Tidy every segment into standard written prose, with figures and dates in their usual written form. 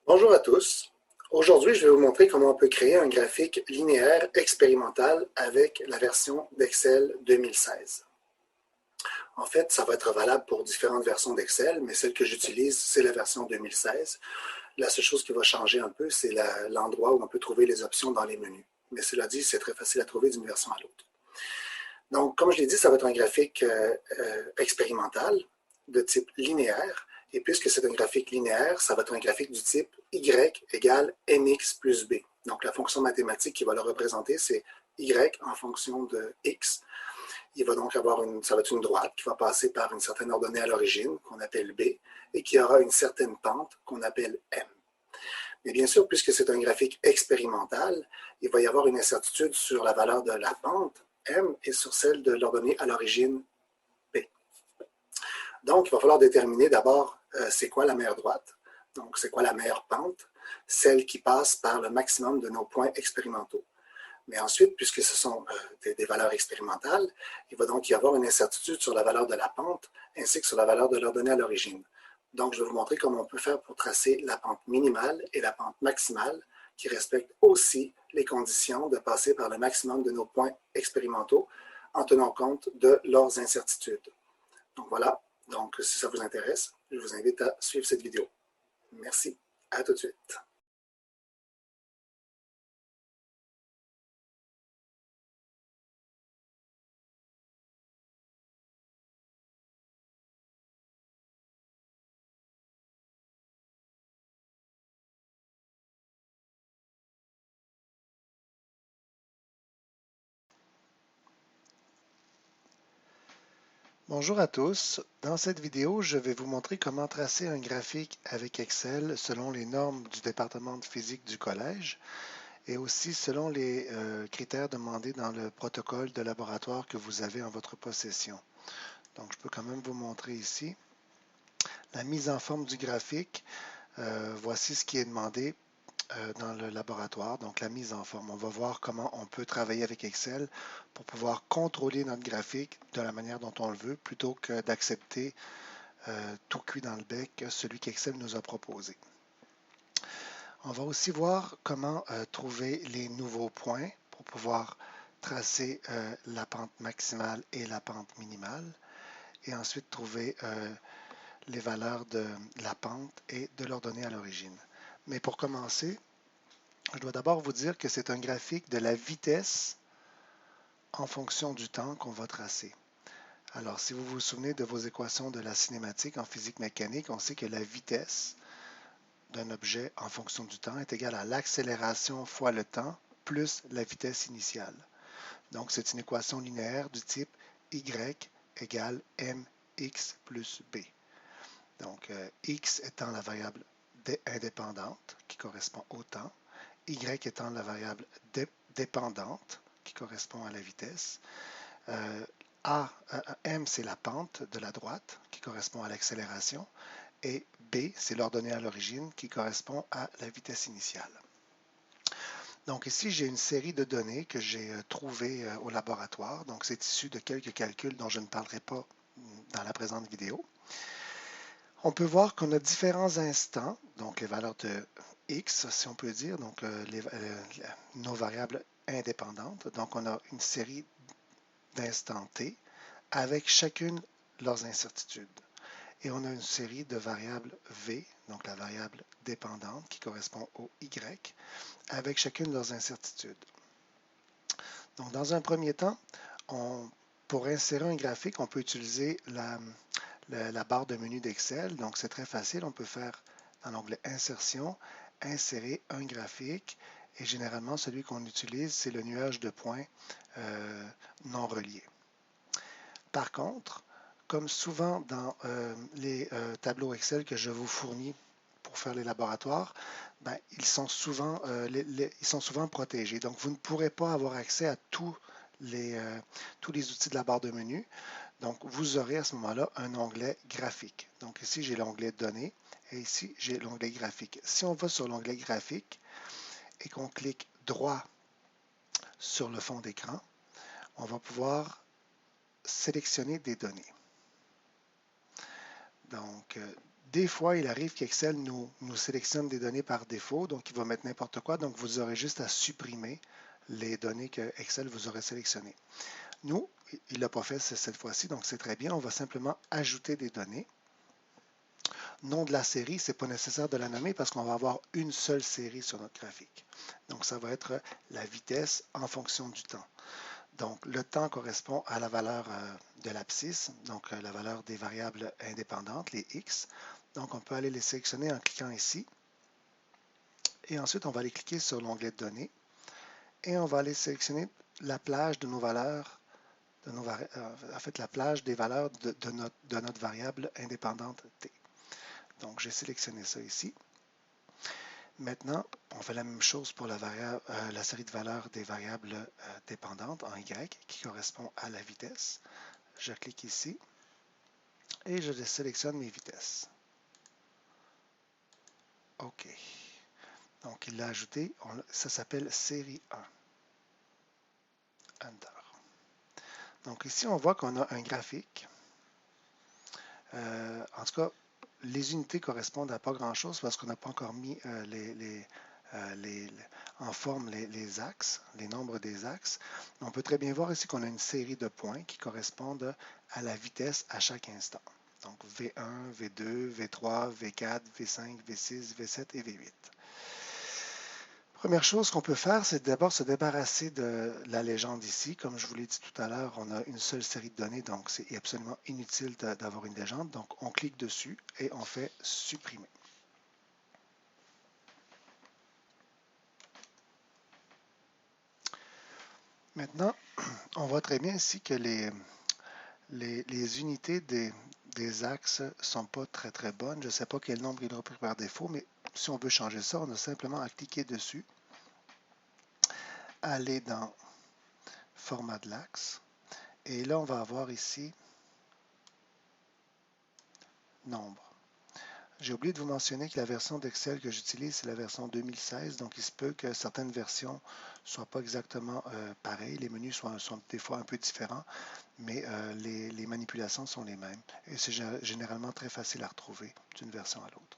Bonjour à tous. Aujourd'hui, je vais vous montrer comment on peut créer un graphique linéaire expérimental avec la version d'Excel 2016. En fait, ça va être valable pour différentes versions d'Excel, mais celle que j'utilise, c'est la version 2016. La seule chose qui va changer un peu, c'est l'endroit où on peut trouver les options dans les menus. Mais cela dit, c'est très facile à trouver d'une version à l'autre. Donc, comme je l'ai dit, ça va être un graphique expérimental de type linéaire. Et puisque c'est un graphique linéaire, ça va être un graphique du type y égale mx plus b. Donc, la fonction mathématique qui va le représenter, c'est y en fonction de x. Il va donc avoir ça va être une droite qui va passer par une certaine ordonnée à l'origine, qu'on appelle b, et qui aura une certaine pente qu'on appelle m. Mais bien sûr, puisque c'est un graphique expérimental, il va y avoir une incertitude sur la valeur de la pente, m, et sur celle de l'ordonnée à l'origine, p. Donc, il va falloir déterminer d'abord c'est quoi la meilleure droite, donc c'est quoi la meilleure pente, celle qui passe par le maximum de nos points expérimentaux. Mais ensuite, puisque ce sont des valeurs expérimentales, il va donc y avoir une incertitude sur la valeur de la pente ainsi que sur la valeur de l'ordonnée à l'origine. Donc, je vais vous montrer comment on peut faire pour tracer la pente minimale et la pente maximale qui respectent aussi les conditions de passer par le maximum de nos points expérimentaux en tenant compte de leurs incertitudes. Donc voilà, donc si ça vous intéresse, je vous invite à suivre cette vidéo. Merci, à tout de suite. Bonjour à tous. Dans cette vidéo, je vais vous montrer comment tracer un graphique avec Excel selon les normes du département de physique du collège et aussi selon les critères demandés dans le protocole de laboratoire que vous avez en votre possession. Donc, je peux quand même vous montrer ici la mise en forme du graphique. Voici ce qui est demandé dans le laboratoire, donc la mise en forme. On va voir comment on peut travailler avec Excel pour pouvoir contrôler notre graphique de la manière dont on le veut, plutôt que d'accepter tout cuit dans le bec, celui qu'Excel nous a proposé. On va aussi voir comment trouver les nouveaux points pour pouvoir tracer la pente maximale et la pente minimale, et ensuite trouver les valeurs de la pente et de leur donner à l'origine. Mais pour commencer, je dois d'abord vous dire que c'est un graphique de la vitesse en fonction du temps qu'on va tracer. Alors, si vous vous souvenez de vos équations de la cinématique en physique mécanique, on sait que la vitesse d'un objet en fonction du temps est égale à l'accélération fois le temps plus la vitesse initiale. Donc, c'est une équation linéaire du type y égale mx plus b. Donc, x étant la variable indépendante qui correspond au temps, y étant la variable dépendante qui correspond à la vitesse, m, c'est la pente de la droite qui correspond à l'accélération, et b, c'est l'ordonnée à l'origine qui correspond à la vitesse initiale. Donc ici, j'ai une série de données que j'ai trouvées au laboratoire. Donc c'est issu de quelques calculs dont je ne parlerai pas dans la présente vidéo. On peut voir qu'on a différents instants, donc les valeurs de x, si on peut dire, donc nos variables indépendantes. Donc on a une série d'instants t avec chacune leurs incertitudes. Et on a une série de variables v, donc la variable dépendante qui correspond au y, avec chacune de leurs incertitudes. Donc dans un premier temps, pour insérer un graphique, on peut utiliser la barre de menu d'Excel. Donc c'est très facile, on peut faire dans l'onglet Insertion, insérer un graphique. Et généralement, celui qu'on utilise, c'est le nuage de points non reliés. Par contre, comme souvent dans les tableaux Excel que je vous fournis pour faire les laboratoires, ils sont souvent protégés. Donc, vous ne pourrez pas avoir accès à tous les outils de la barre de menu. Donc, vous aurez à ce moment-là un onglet graphique. Donc, ici, j'ai l'onglet Données et ici, j'ai l'onglet Graphique. Si on va sur l'onglet Graphique et qu'on clique droit sur le fond d'écran, on va pouvoir sélectionner des données. Donc, Des fois, il arrive qu'Excel nous sélectionne des données par défaut, donc il va mettre n'importe quoi, donc vous aurez juste à supprimer les données que Excel vous aurait sélectionnées. Nous, il ne l'a pas fait cette fois-ci, donc c'est très bien. On va simplement ajouter des données. Nom de la série, ce n'est pas nécessaire de la nommer parce qu'on va avoir une seule série sur notre graphique. Donc, ça va être la vitesse en fonction du temps. Donc, le temps correspond à la valeur de l'abscisse, donc la valeur des variables indépendantes, les x. Donc, on peut aller les sélectionner en cliquant ici. Et ensuite, on va aller cliquer sur l'onglet Données. Et on va aller sélectionner la plage de nos valeurs, en fait, la plage des valeurs de notre variable indépendante t. Donc, j'ai sélectionné ça ici. Maintenant, on fait la même chose pour la série de valeurs des variables dépendantes en Y qui correspond à la vitesse. Je clique ici et je sélectionne mes vitesses. OK. Donc, il l'a ajouté. Ça s'appelle série 1. Enter. Donc, ici, on voit qu'on a un graphique. En tout cas, les unités correspondent à pas grand-chose parce qu'on n'a pas encore mis en forme les axes, les nombres des axes. On peut très bien voir ici qu'on a une série de points qui correspondent à la vitesse à chaque instant. Donc V1, V2, V3, V4, V5, V6, V7 et V8. Première chose qu'on peut faire, c'est d'abord se débarrasser de la légende ici. Comme je vous l'ai dit tout à l'heure, on a une seule série de données, donc c'est absolument inutile d'avoir une légende. Donc on clique dessus et on fait supprimer. Maintenant, on voit très bien ici que les unités des axes ne sont pas très très bonnes. Je ne sais pas quel nombre il a pris par défaut, mais si on veut changer ça, on a simplement à cliquer dessus, aller dans Format de l'axe, et là on va avoir ici Nombre. J'ai oublié de vous mentionner que la version d'Excel que j'utilise, c'est la version 2016, donc il se peut que certaines versions ne soient pas exactement pareilles. Les menus sont des fois un peu différents, mais les manipulations sont les mêmes. Et c'est généralement très facile à retrouver d'une version à l'autre.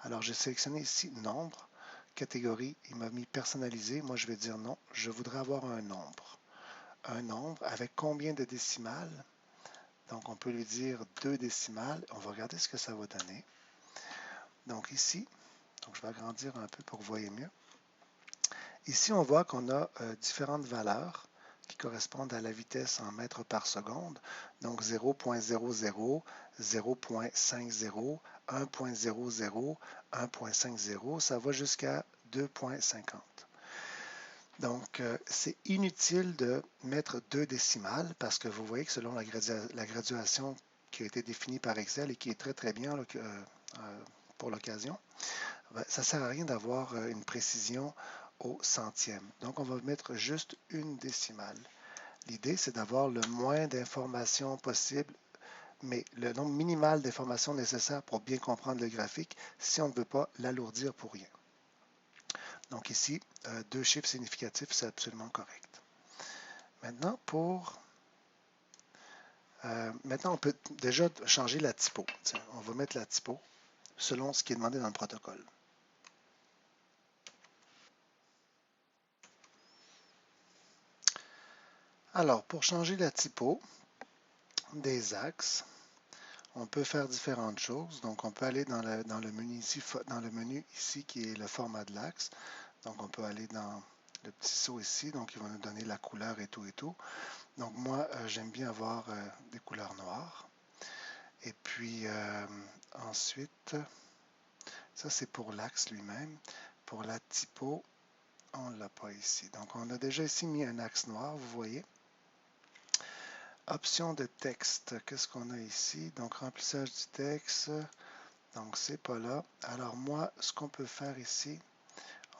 Alors, j'ai sélectionné ici Nombre, catégorie, il m'a mis personnalisé. Moi, je vais dire non, je voudrais avoir un nombre. Un nombre avec combien de décimales? Donc, on peut lui dire 2 décimales. On va regarder ce que ça va donner. Donc ici, donc je vais agrandir un peu pour que vous voyez mieux. Ici, on voit qu'on a différentes valeurs qui correspondent à la vitesse en mètres par seconde. Donc 0.00, 0.50, 1.00, 1.50, ça va jusqu'à 2.50. Donc, c'est inutile de mettre 2 décimales parce que vous voyez que selon la graduation qui a été définie par Excel et qui est très très bien là, pour l'occasion, ça ne sert à rien d'avoir une précision au centième. Donc, on va mettre juste une décimale. L'idée, c'est d'avoir le moins d'informations possible, mais le nombre minimal d'informations nécessaires pour bien comprendre le graphique si on ne veut pas l'alourdir pour rien. Donc ici, 2 chiffres significatifs, c'est absolument correct. Maintenant, maintenant, on peut déjà changer la typo. Tiens, on va mettre la typo selon ce qui est demandé dans le protocole. Alors, pour changer la typo des axes, on peut faire différentes choses. Donc, on peut aller dans le menu ici qui est le format de l'axe. Donc, on peut aller dans le petit saut ici. Donc, il va nous donner la couleur et tout et tout. Donc, moi, j'aime bien avoir des couleurs noires. Et puis, ensuite, ça, c'est pour l'axe lui-même. Pour la typo, on ne l'a pas ici. Donc, on a déjà ici mis un axe noir, vous voyez. Option de texte, qu'est-ce qu'on a ici? Donc, remplissage du texte. Donc, c'est pas là. Alors, moi, ce qu'on peut faire ici,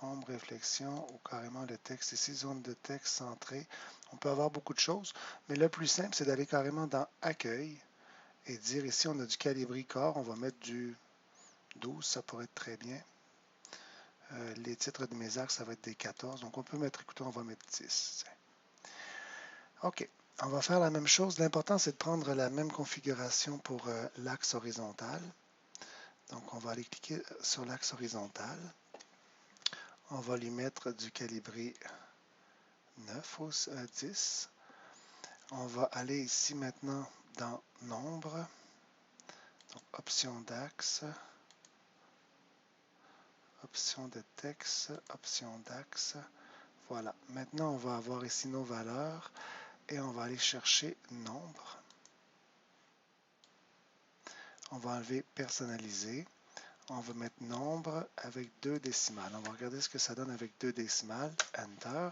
ombre, réflexion, ou carrément le texte ici, zone de texte centrée. On peut avoir beaucoup de choses, mais le plus simple, c'est d'aller carrément dans Accueil et dire ici, on a du calibri corps, on va mettre du 12, ça pourrait être très bien. Les titres de mes axes, ça va être des 14. Donc, on peut mettre, écoutez, on va mettre 10. OK. On va faire la même chose. L'important, c'est de prendre la même configuration pour l'axe horizontal. Donc, on va aller cliquer sur l'axe horizontal. On va lui mettre du calibré 9 ou 10. On va aller ici maintenant dans Nombre, donc Option d'axe, Option de texte, Option d'axe. Voilà. Maintenant, on va avoir ici nos valeurs et on va aller chercher Nombre. On va enlever Personnaliser. On va mettre Nombre avec 2 décimales. On va regarder ce que ça donne avec 2 décimales. Enter.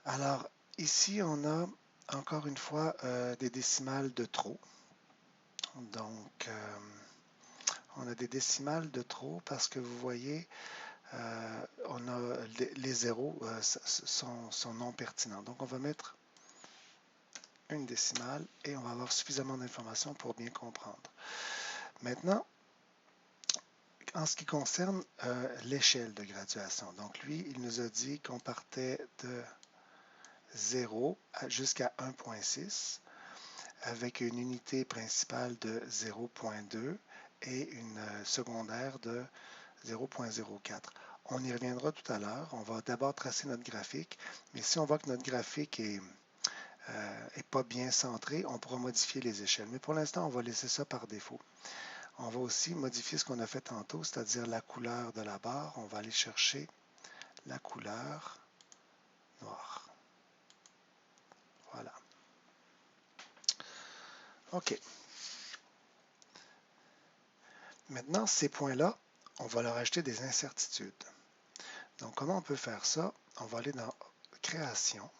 Alors, ici, on a encore une fois des décimales de trop. Donc, on a des décimales de trop parce que vous voyez, on a les zéros sont non pertinents. Donc, on va mettre une décimale et on va avoir suffisamment d'informations pour bien comprendre. Maintenant, en ce qui concerne l'échelle de graduation, donc lui, il nous a dit qu'on partait de 0 jusqu'à 1.6 avec une unité principale de 0.2 et une secondaire de 0.04. On y reviendra tout à l'heure. On va d'abord tracer notre graphique, mais si on voit que notre graphique est pas bien centré, on pourra modifier les échelles. Mais pour l'instant, on va laisser ça par défaut. On va aussi modifier ce qu'on a fait tantôt, c'est-à-dire la couleur de la barre. On va aller chercher la couleur noire. Voilà. OK. Maintenant, ces points-là, on va leur ajouter des incertitudes. Donc, comment on peut faire ça? On va aller dans Création,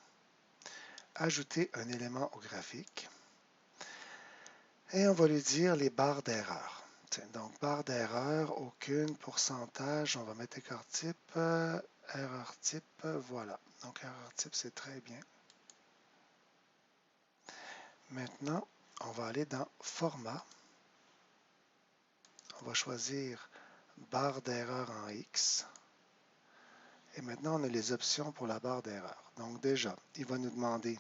ajouter un élément au graphique, et on va lui dire les barres d'erreur. Donc, barre d'erreur, aucune, pourcentage, on va mettre écart type, erreur type, voilà. Donc, erreur type, c'est très bien. Maintenant, on va aller dans Format. On va choisir barre d'erreur en X. Et maintenant, on a les options pour la barre d'erreur. Donc déjà, il va nous demander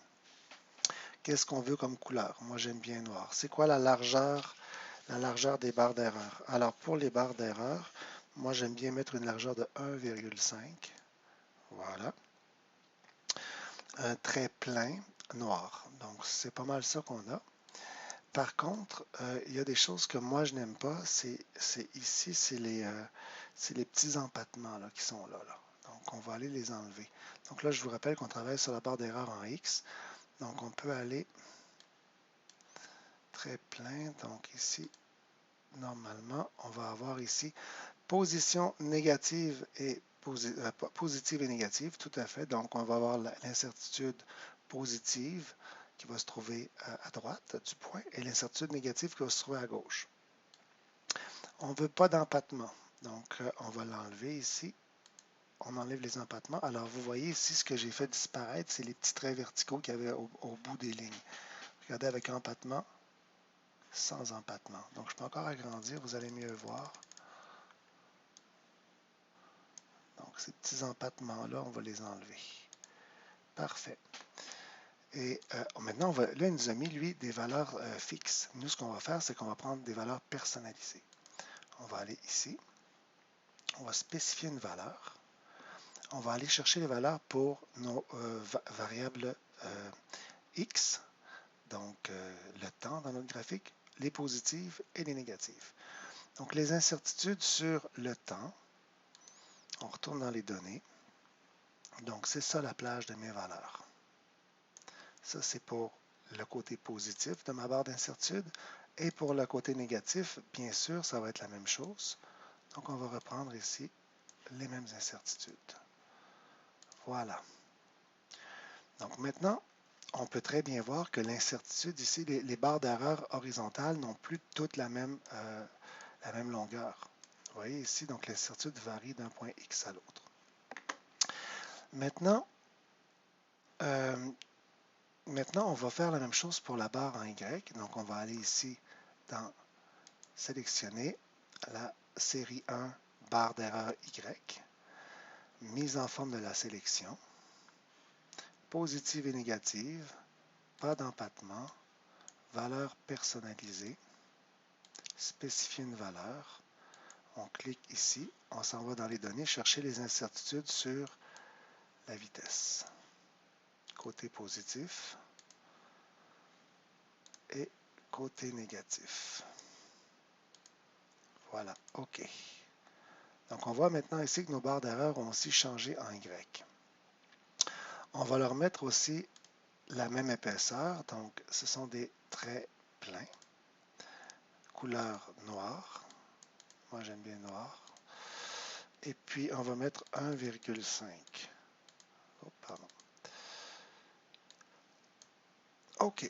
qu'est-ce qu'on veut comme couleur. Moi, j'aime bien noir. C'est quoi la largeur des barres d'erreur? Alors, pour les barres d'erreur, moi, j'aime bien mettre une largeur de 1,5. Voilà. Un trait plein noir. Donc, c'est pas mal ça qu'on a. Par contre, il y a des choses que moi, je n'aime pas. C'est ici, c'est les petits empattements là, qui sont là. Donc, on va aller les enlever. Donc là, je vous rappelle qu'on travaille sur la barre d'erreur en X. Donc, on peut aller très plein. Donc, ici, normalement, on va avoir ici position négative et positive et négative, tout à fait. Donc, on va avoir l'incertitude positive qui va se trouver à droite du point et l'incertitude négative qui va se trouver à gauche. On ne veut pas d'empattement. Donc, on va l'enlever ici. On enlève les empattements. Alors, vous voyez ici, ce que j'ai fait disparaître, c'est les petits traits verticaux qu'il y avait au bout des lignes. Regardez avec empattement, sans empattement. Donc, je peux encore agrandir, vous allez mieux voir. Donc, ces petits empattements-là, on va les enlever. Parfait. Et maintenant, là, il nous a mis, lui, des valeurs fixes. Nous, ce qu'on va faire, c'est qu'on va prendre des valeurs personnalisées. On va aller ici. On va spécifier une valeur. On va aller chercher les valeurs pour nos variables X, donc le temps dans notre graphique, les positives et les négatives. Donc, les incertitudes sur le temps, on retourne dans les données. Donc, c'est ça la plage de mes valeurs. Ça, c'est pour le côté positif de ma barre d'incertitude. Et pour le côté négatif, bien sûr, ça va être la même chose. Donc, on va reprendre ici les mêmes incertitudes. Voilà. Donc, maintenant, on peut très bien voir que l'incertitude ici, les barres d'erreur horizontales n'ont plus toutes la même longueur. Vous voyez ici, donc l'incertitude varie d'un point X à l'autre. Maintenant, on va faire la même chose pour la barre en Y. Donc, on va aller ici dans sélectionner la série 1 barre d'erreur Y, mise en forme de la sélection, positive et négative, pas d'empattement, valeur personnalisée, spécifier une valeur. On clique ici, on s'en va dans les données, chercher les incertitudes sur la vitesse. Côté positif et côté négatif. Voilà, OK. Donc, on voit maintenant ici que nos barres d'erreur ont aussi changé en Y. On va leur mettre aussi la même épaisseur. Donc, ce sont des traits pleins. Couleur noire. Moi, j'aime bien noir. Et puis, on va mettre 1,5. Oh, pardon. OK.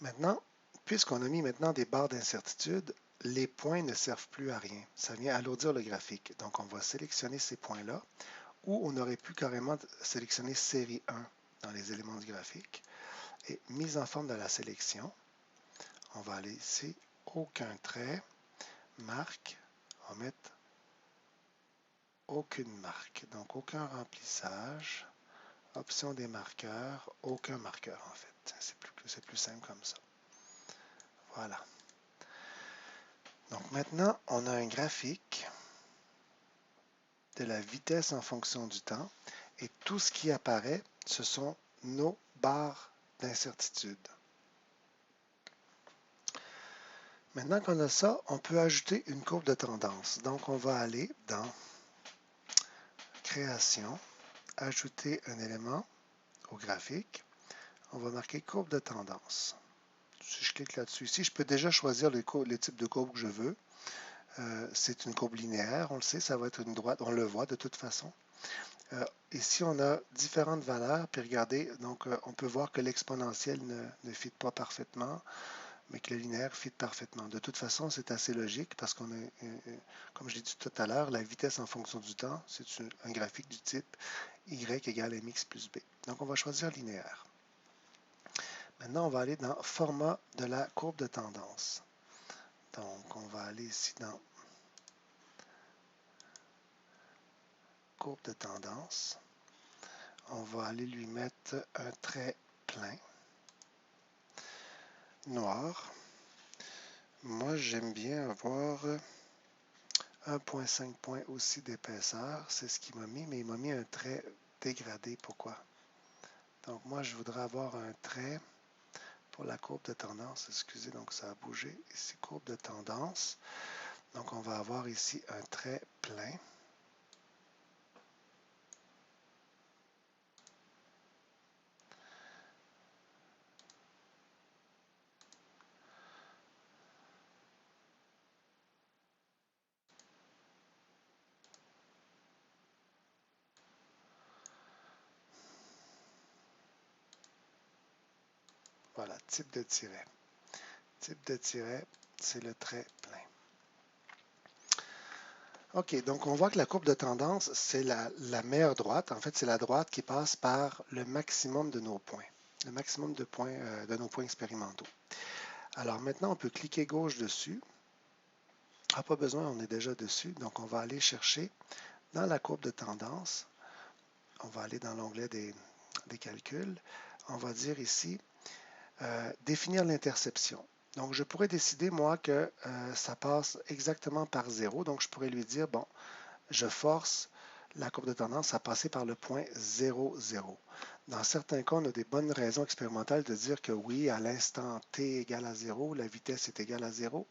Maintenant, puisqu'on a mis maintenant des barres d'incertitude, les points ne servent plus à rien. Ça vient alourdir le graphique. Donc, on va sélectionner ces points-là, ou on aurait pu carrément sélectionner série 1 dans les éléments du graphique. Et mise en forme de la sélection, on va aller ici, aucun trait, marque, on va mettre aucune marque. Donc, aucun remplissage, option des marqueurs, aucun marqueur en fait. C'est plus simple comme ça. Voilà. Donc maintenant, on a un graphique de la vitesse en fonction du temps et tout ce qui apparaît, ce sont nos barres d'incertitude. Maintenant qu'on a ça, on peut ajouter une courbe de tendance. Donc, on va aller dans Création, ajouter un élément au graphique. On va marquer courbe de tendance. Si je clique là-dessus, ici, je peux déjà choisir les types de courbes que je veux. C'est une courbe linéaire, on le sait, ça va être une droite, on le voit de toute façon. Ici, on a différentes valeurs, puis regardez, donc on peut voir que l'exponentielle ne fit pas parfaitement, mais que le linéaire fit parfaitement. De toute façon, c'est assez logique parce qu'on a, comme je l'ai dit tout à l'heure, la vitesse en fonction du temps, c'est un graphique du type y égale mx plus b. Donc, on va choisir linéaire. Maintenant, on va aller dans Format de la courbe de tendance. Donc, on va aller ici dans Courbe de tendance. On va aller lui mettre un trait plein, noir. Moi, j'aime bien avoir 1,5 points aussi d'épaisseur. C'est ce qu'il m'a mis, mais il m'a mis un trait dégradé. Pourquoi? Donc, moi, je voudrais avoir un trait pour la courbe de tendance. Excusez, donc ça a bougé. Ici, courbe de tendance. Donc, on va avoir ici un trait plein. Voilà, type de tiret. Type de tiret, c'est le trait plein. OK, donc on voit que la courbe de tendance, c'est la meilleure droite. En fait, c'est la droite qui passe par le maximum de nos points, le maximum de points de nos points expérimentaux. Alors maintenant, on peut cliquer gauche dessus. Ah, pas besoin, on est déjà dessus. Donc, on va aller chercher dans la courbe de tendance. On va aller dans l'onglet des calculs. On va dire ici, définir l'interception. Donc, je pourrais décider, moi, que ça passe exactement par 0. Donc, je pourrais lui dire, bon, je force la courbe de tendance à passer par le point 0, 0. Dans certains cas, on a des bonnes raisons expérimentales de dire que oui, à l'instant t égale à 0, la vitesse est égale à 0.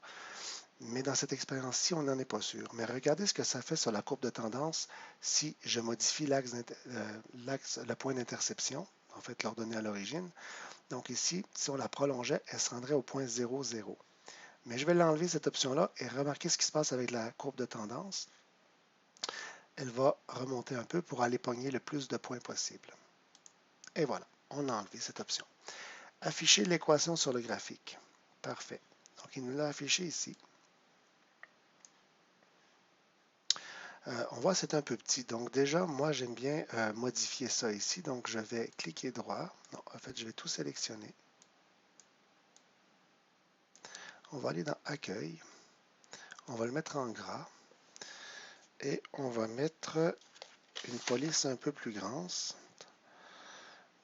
Mais dans cette expérience-ci, on n'en est pas sûr. Mais regardez ce que ça fait sur la courbe de tendance si je modifie le point d'interception, en fait l'ordonnée à l'origine. Donc ici, si on la prolongeait, elle se rendrait au point 0, 0. Mais je vais l'enlever cette option-là et remarquez ce qui se passe avec la courbe de tendance. Elle va remonter un peu pour aller pogner le plus de points possible. Et voilà, on a enlevé cette option. Afficher l'équation sur le graphique. Parfait. Donc, il nous l'a affiché ici. On voit que c'est un peu petit. Donc, déjà, moi, j'aime bien modifier ça ici. Donc, je vais cliquer droit. Non, en fait, je vais tout sélectionner. On va aller dans Accueil. On va le mettre en gras. Et on va mettre une police un peu plus grande.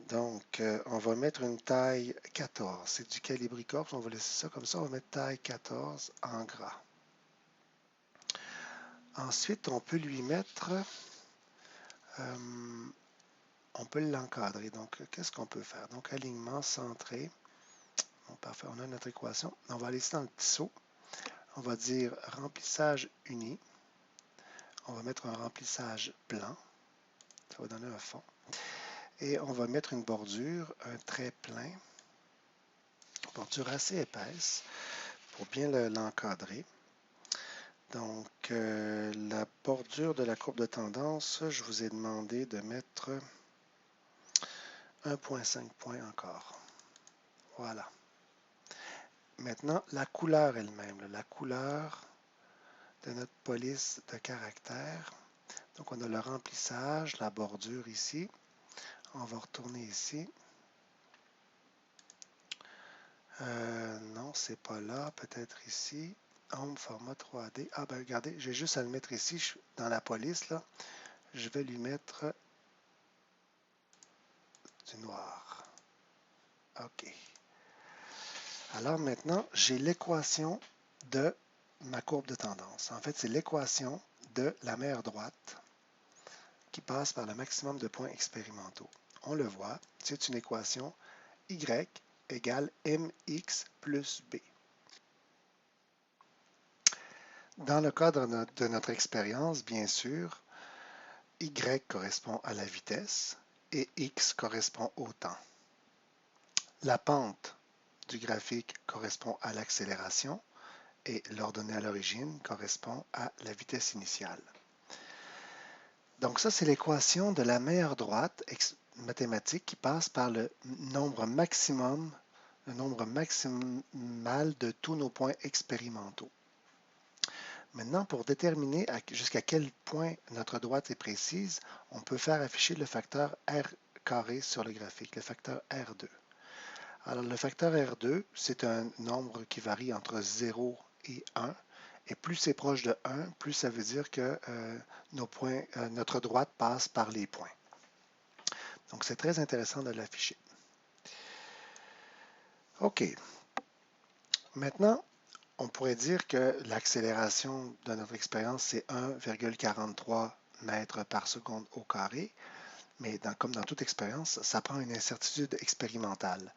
Donc, on va mettre une taille 14. C'est du Calibricorp. On va laisser ça comme ça. On va mettre taille 14 en gras. Ensuite, on peut lui mettre... on peut l'encadrer. Donc, qu'est-ce qu'on peut faire? Donc, alignement centré. Bon, parfait, on a notre équation. On va aller ici dans le petit saut. On va dire remplissage uni. On va mettre un remplissage blanc. Ça va donner un fond. Et on va mettre une bordure, un trait plein. Bordure assez épaisse pour bien l'encadrer. Donc, la bordure de la courbe de tendance, je vous ai demandé de mettre 1,5 points encore. Voilà. Maintenant, la couleur elle-même, la couleur de notre police de caractère. Donc, on a le remplissage, la bordure ici. On va retourner ici. Non, c'est pas là. Peut-être ici. Home, format 3D. Ah, ben regardez, j'ai juste à le mettre ici, dans la police, là. Je vais lui mettre du noir. OK. Alors maintenant, j'ai l'équation de ma courbe de tendance. En fait, c'est l'équation de la mer droite qui passe par le maximum de points expérimentaux. On le voit, c'est une équation y égale mx plus b. Dans le cadre de notre expérience, bien sûr, y correspond à la vitesse et x correspond au temps. La pente du graphique correspond à l'accélération et l'ordonnée à l'origine correspond à la vitesse initiale. Donc ça, c'est l'équation de la mer droite mathématique qui passe par le nombre maximal de tous nos points expérimentaux. Maintenant, pour déterminer jusqu'à quel point notre droite est précise, on peut faire afficher le facteur R carré sur le graphique, le facteur R2. Alors, le facteur R2, c'est un nombre qui varie entre 0 et 1. Et plus c'est proche de 1, plus ça veut dire que notre droite passe par les points. Donc, c'est très intéressant de l'afficher. OK. Maintenant, on pourrait dire que l'accélération de notre expérience, c'est 1,43 mètres par seconde au carré. Mais comme dans toute expérience, ça prend une incertitude expérimentale.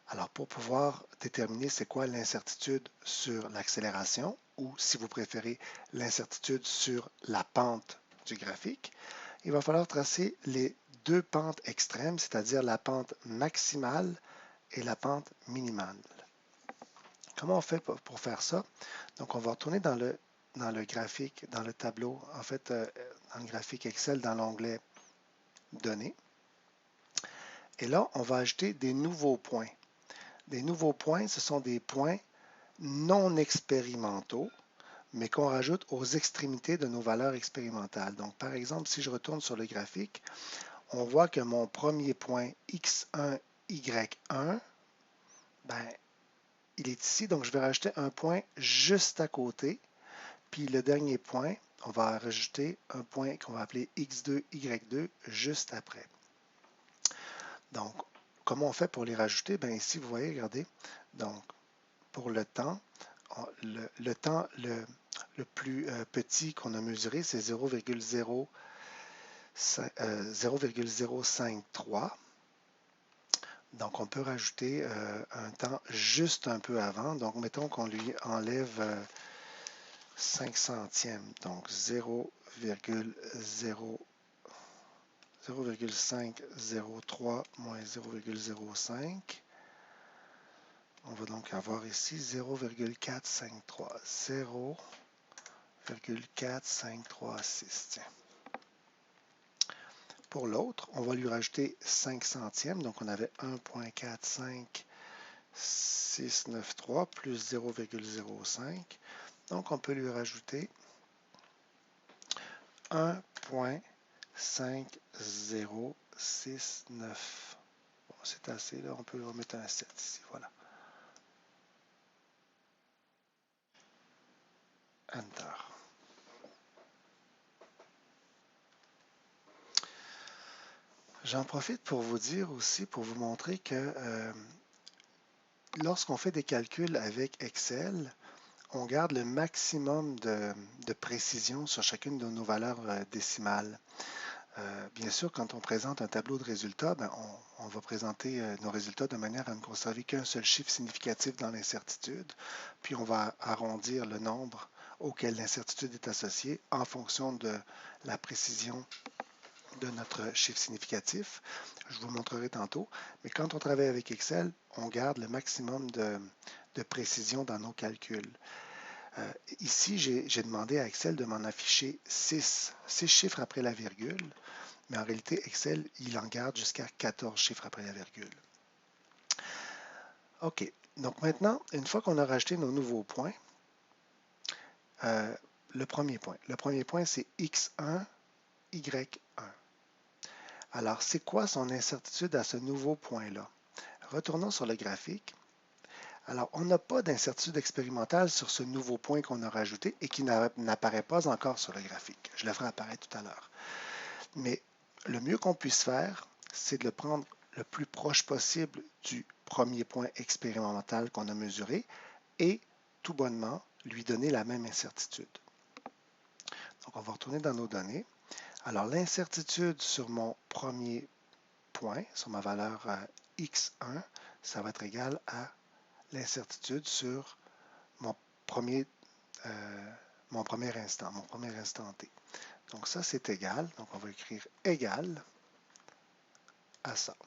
Alors, pour pouvoir déterminer c'est quoi l'incertitude sur l'accélération, ou si vous préférez, l'incertitude sur la pente du graphique, il va falloir tracer les deux pentes extrêmes, c'est-à-dire la pente maximale et la pente minimale. Comment on fait pour faire ça? Donc, on va retourner dans le graphique, dans le tableau, en fait, dans le graphique Excel, dans l'onglet Données. Et là, on va ajouter des nouveaux points. Des nouveaux points, ce sont des points non expérimentaux, mais qu'on rajoute aux extrémités de nos valeurs expérimentales. Donc, par exemple, si je retourne sur le graphique, on voit que mon premier point x1, y1, ben, il est ici, donc je vais rajouter un point juste à côté. Puis le dernier point, on va rajouter un point qu'on va appeler x2, y2 juste après. Donc, comment on fait pour les rajouter? Bien, ici, vous voyez, regardez. Donc, pour le temps, le temps le plus petit qu'on a mesuré, c'est 0,053. Donc, on peut rajouter un temps juste un peu avant. Donc, mettons qu'on lui enlève 5 centièmes. Donc, 0,503 moins 0,05. On va donc avoir ici 0,453. 0,4536. Pour l'autre, on va lui rajouter 5 centièmes. Donc, on avait 1,45693 plus 0,05. Donc, on peut lui rajouter 1,5069. Bon, c'est assez, là. On peut remettre un 7 ici. Voilà. Enter. J'en profite pour vous dire aussi, pour vous montrer que lorsqu'on fait des calculs avec Excel, on garde le maximum de précision sur chacune de nos valeurs décimales. Bien sûr, quand on présente un tableau de résultats, ben, on va présenter nos résultats de manière à ne conserver qu'un seul chiffre significatif dans l'incertitude, puis on va arrondir le nombre auquel l'incertitude est associée en fonction de la précision de notre chiffre significatif. Je vous montrerai tantôt, mais quand on travaille avec Excel, on garde le maximum de précision dans nos calculs. Ici, j'ai demandé à Excel de m'en afficher 6 chiffres après la virgule, mais en réalité, Excel, il en garde jusqu'à 14 chiffres après la virgule. OK. Donc maintenant, une fois qu'on a rajouté nos nouveaux points, le premier point, c'est X1, Y1. Alors, c'est quoi son incertitude à ce nouveau point-là? Retournons sur le graphique. Alors, on n'a pas d'incertitude expérimentale sur ce nouveau point qu'on a rajouté et qui n'apparaît pas encore sur le graphique. Je le ferai apparaître tout à l'heure. Mais le mieux qu'on puisse faire, c'est de le prendre le plus proche possible du premier point expérimental qu'on a mesuré et, tout bonnement, lui donner la même incertitude. Donc, on va retourner dans nos données. Alors, l'incertitude sur mon premier point, sur ma valeur x1, ça va être égal à l'incertitude sur mon premier instant, mon premier instant t. Donc ça, c'est égal. Donc on va écrire égal à ça.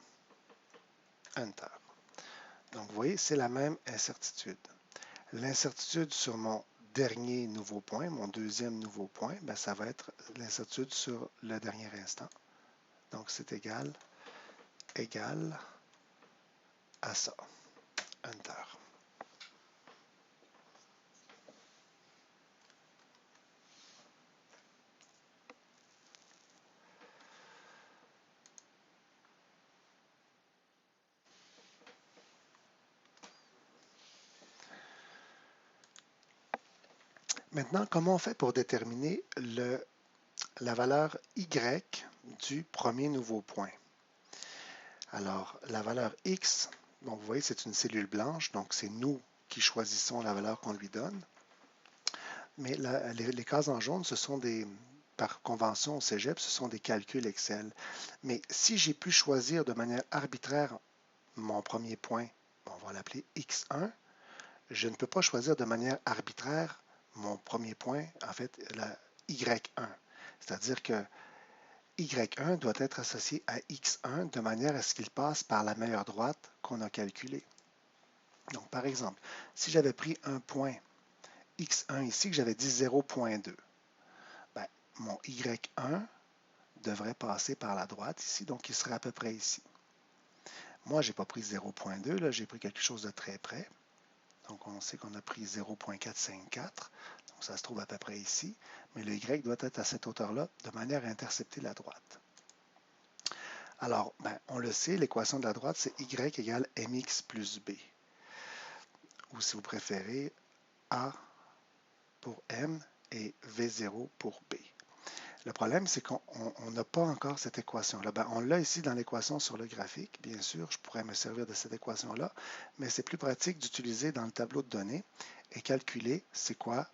Enter. Donc vous voyez, c'est la même incertitude. L'incertitude sur mon dernier nouveau point, mon deuxième nouveau point, ben, ça va être l'incertitude sur le dernier instant. Donc c'est égal à ça. Enter. Maintenant, comment on fait pour déterminer la valeur y du premier nouveau point? Alors, la valeur x, bon, vous voyez, c'est une cellule blanche, donc c'est nous qui choisissons la valeur qu'on lui donne. Mais les cases en jaune, ce sont par convention au cégep, ce sont des calculs Excel. Mais si j'ai pu choisir de manière arbitraire mon premier point, bon, on va l'appeler x1, je ne peux pas choisir de manière arbitraire mon premier point, en fait, la y1. C'est-à-dire que y1 doit être associé à x1 de manière à ce qu'il passe par la meilleure droite qu'on a calculée. Donc, par exemple, si j'avais pris un point x1 ici, que j'avais dit 0.2, ben, mon y1 devrait passer par la droite ici, donc il serait à peu près ici. Moi, je n'ai pas pris 0.2, là, j'ai pris quelque chose de très près. Donc, on sait qu'on a pris 0.454. Donc, ça se trouve à peu près ici. Mais le y doit être à cette hauteur-là de manière à intercepter la droite. Alors, ben, on le sait, l'équation de la droite, c'est y égale mx plus b. Ou si vous préférez, a pour m et v0 pour b. Le problème, c'est qu'on n'a pas encore cette équation-là. Ben, on l'a ici dans l'équation sur le graphique. Bien sûr, je pourrais me servir de cette équation-là, mais c'est plus pratique d'utiliser dans le tableau de données et calculer c'est quoi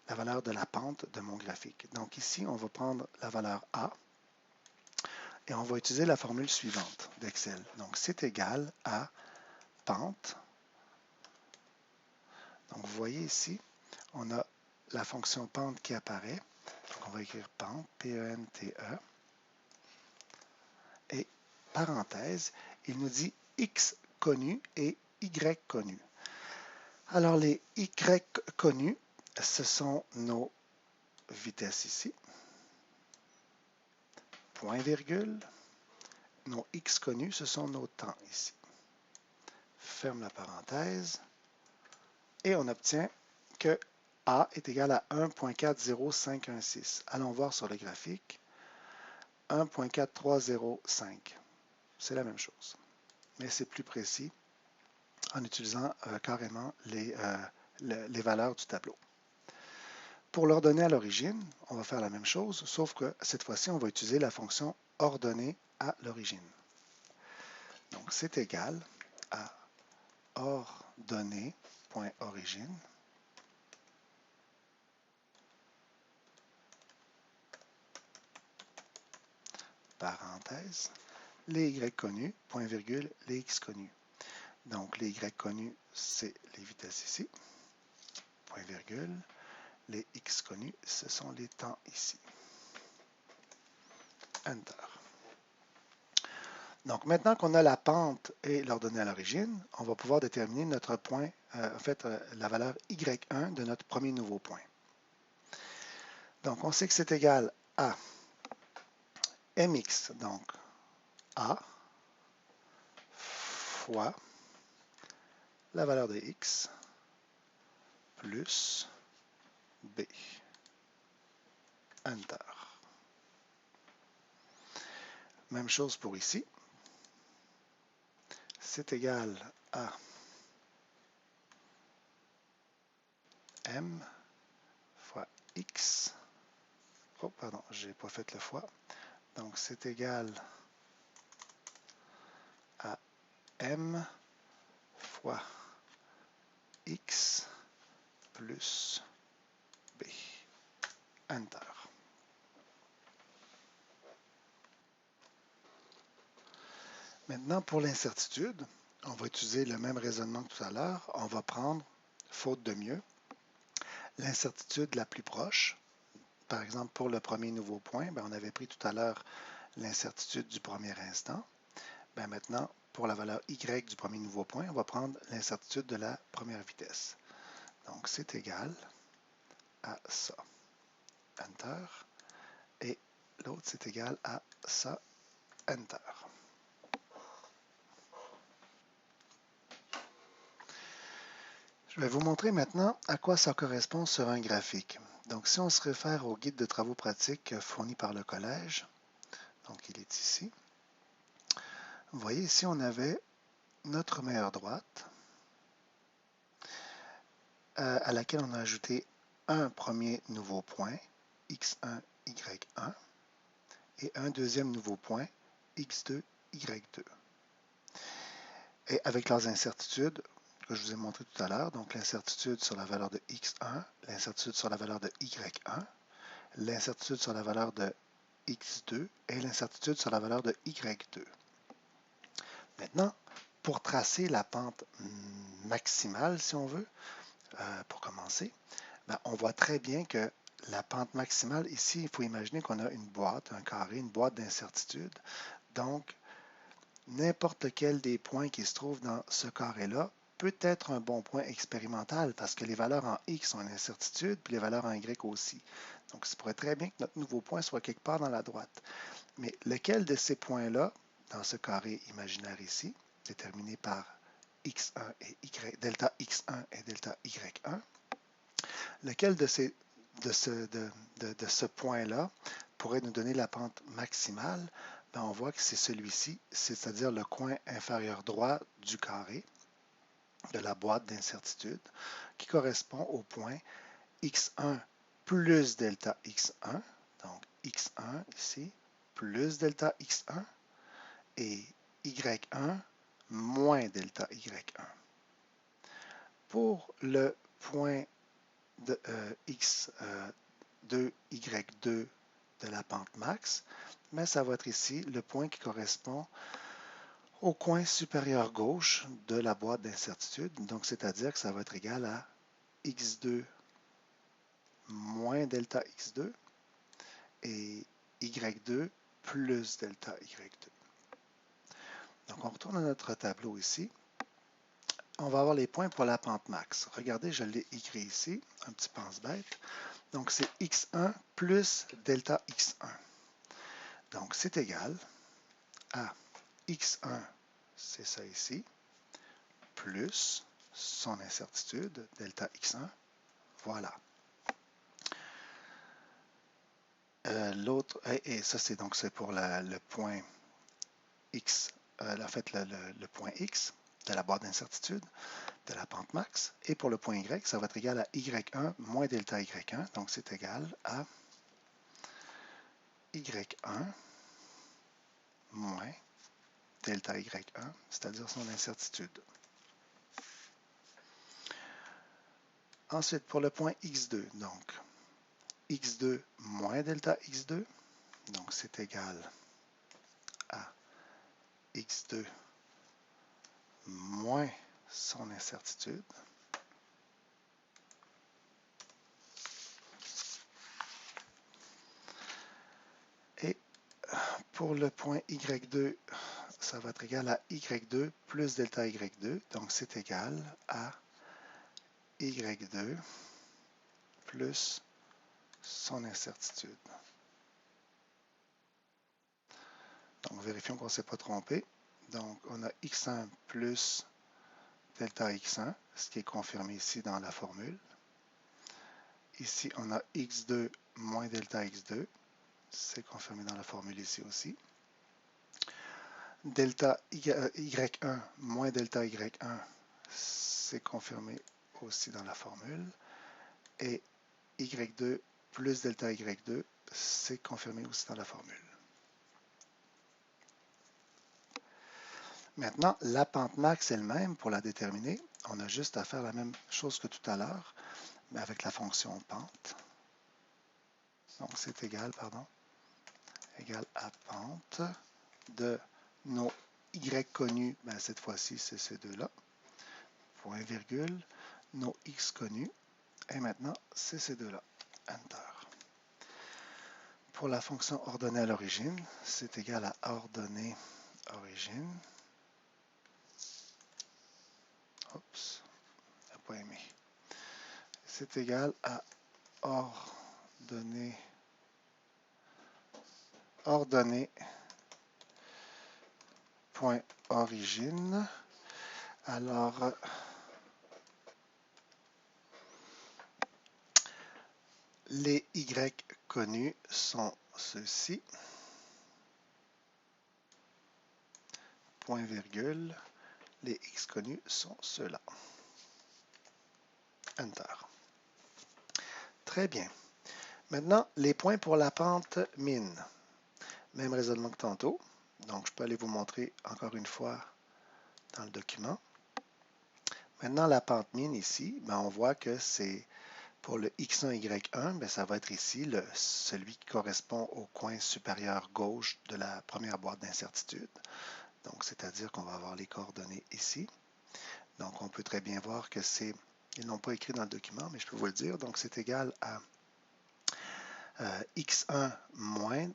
la valeur de la pente de mon graphique. Donc ici, on va prendre la valeur A et on va utiliser la formule suivante d'Excel. Donc c'est égal à pente. Donc vous voyez ici, on a la fonction pente qui apparaît. Donc on va écrire pente, P-E-N-T-E. Et parenthèse, il nous dit X connu et Y connu. Alors les Y connus, ce sont nos vitesses ici, point virgule. Nos X connus, ce sont nos temps ici. Ferme la parenthèse. Et on obtient que A est égal à 1.40516. Allons voir sur le graphique. 1.4305. C'est la même chose. Mais c'est plus précis en utilisant carrément les valeurs du tableau. Pour l'ordonnée à l'origine, on va faire la même chose, sauf que cette fois-ci, on va utiliser la fonction ordonnée à l'origine. Donc, c'est égal à ordonnée.origine parenthèse, les y connus, point virgule, les x connus. Donc, les y connus, c'est les vitesses ici, point virgule. Les x connus, ce sont les temps ici. Enter. Donc, maintenant qu'on a la pente et l'ordonnée à l'origine, on va pouvoir déterminer notre point, la valeur y1 de notre premier nouveau point. Donc, on sait que c'est égal à mx, donc a, fois la valeur de x, plus b. Enter. Même chose pour ici. C'est égal à m fois x. Oh, pardon, je n'ai pas fait le fois. Donc, c'est égal à m fois x plus b. Enter. Maintenant, pour l'incertitude, on va utiliser le même raisonnement que tout à l'heure. On va prendre, faute de mieux, l'incertitude la plus proche. Par exemple, pour le premier nouveau point, on avait pris tout à l'heure l'incertitude du premier instant. Maintenant, pour la valeur y du premier nouveau point, on va prendre l'incertitude de la première vitesse. Donc, c'est égal à ça. Enter. Et l'autre, c'est égal à ça. Enter. Je vais vous montrer maintenant à quoi ça correspond sur un graphique. Donc, si on se réfère au guide de travaux pratiques fourni par le collège, donc il est ici, vous voyez ici, on avait notre meilleure droite à laquelle on a ajouté un premier nouveau point, x1, y1, et un deuxième nouveau point, x2, y2. Et avec leurs incertitudes, que je vous ai montré tout à l'heure, donc l'incertitude sur la valeur de x1, l'incertitude sur la valeur de y1, l'incertitude sur la valeur de x2 et l'incertitude sur la valeur de y2. Maintenant, pour tracer la pente maximale, si on veut, pour commencer, on voit très bien que la pente maximale, ici, il faut imaginer qu'on a une boîte, un carré, une boîte d'incertitude. Donc, n'importe lequel des points qui se trouvent dans ce carré-là peut être un bon point expérimental parce que les valeurs en x sont une incertitude, puis les valeurs en y aussi. Donc, il pourrait très bien que notre nouveau point soit quelque part dans la droite. Mais lequel de ces points-là, dans ce carré imaginaire ici, déterminé par x1 et y, delta x1 et delta y1, lequel de ce point-là pourrait nous donner la pente maximale? On voit que c'est celui-ci, c'est-à-dire le coin inférieur droit du carré de la boîte d'incertitude, qui correspond au point x1 plus delta x1, donc x1 ici, plus delta x1, et y1 moins delta y1. Pour le point de x2, y2 de la pente max, mais ça va être ici le point qui correspond au coin supérieur gauche de la boîte d'incertitude. Donc, c'est-à-dire que ça va être égal à x2 moins delta x2 et y2 plus delta y2. Donc, on retourne à notre tableau ici. On va avoir les points pour la pente max. Regardez, je l'ai écrit ici, un petit pense-bête. Donc, c'est x1 plus delta x1. Donc, c'est égal à x1, c'est ça ici, plus son incertitude, delta x1. Voilà. L'autre, et ça, c'est pour le point x, en fait, le point x. de la boîte d'incertitude, de la pente max. Et pour le point Y, ça va être égal à Y1 moins delta Y1. Donc, c'est égal à Y1 moins delta Y1, c'est-à-dire son incertitude. Ensuite, pour le point X2, donc X2 moins delta X2, donc c'est égal à X2 moins son incertitude. Et pour le point Y2, ça va être égal à Y2 plus delta Y2, donc c'est égal à Y2 plus son incertitude. Donc, vérifions qu'on ne s'est pas trompé. Donc, on a X1 plus delta X1, ce qui est confirmé ici dans la formule. Ici, on a X2 moins delta X2, c'est confirmé dans la formule ici aussi. Delta Y1 moins delta Y1, c'est confirmé aussi dans la formule. Et Y2 plus delta Y2, c'est confirmé aussi dans la formule. Maintenant, la pente max elle-même, pour la déterminer, on a juste à faire la même chose que tout à l'heure, mais avec la fonction pente. Donc, c'est égal à pente de nos y connus, ben, cette fois-ci, c'est ces deux-là, point virgule, nos x connus, et maintenant, c'est ces deux-là, enter. Pour la fonction ordonnée à l'origine, c'est égal à ordonnée origine. Oups, je n'ai pas aimé. C'est égal à ordonnée point origine. Alors, les y connus sont ceux-ci. Point virgule. Les x connus sont ceux-là. Enter. Très bien. Maintenant, les points pour la pente min. Même raisonnement que tantôt. Donc, je peux aller vous montrer encore une fois dans le document. Maintenant, la pente min ici, ben, on voit que c'est pour le x1, y1, ben, ça va être ici celui qui correspond au coin supérieur gauche de la première boîte d'incertitude. Donc, c'est-à-dire qu'on va avoir les coordonnées ici. Donc, on peut très bien voir que c'est, ils n'ont pas écrit dans le document, mais je peux vous le dire. Donc, c'est égal à x1 moins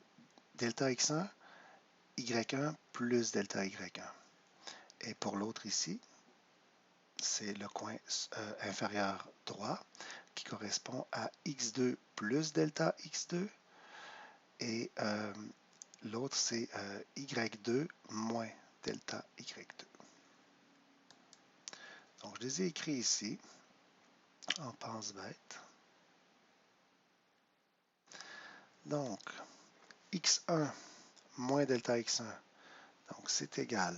delta x1, y1 plus delta y1. Et pour l'autre ici, c'est le coin inférieur droit qui correspond à x2 plus delta x2 et l'autre c'est y2 moins delta y2. Donc je les ai écrits ici en pense-bête. Donc x1 moins delta x1, donc c'est égal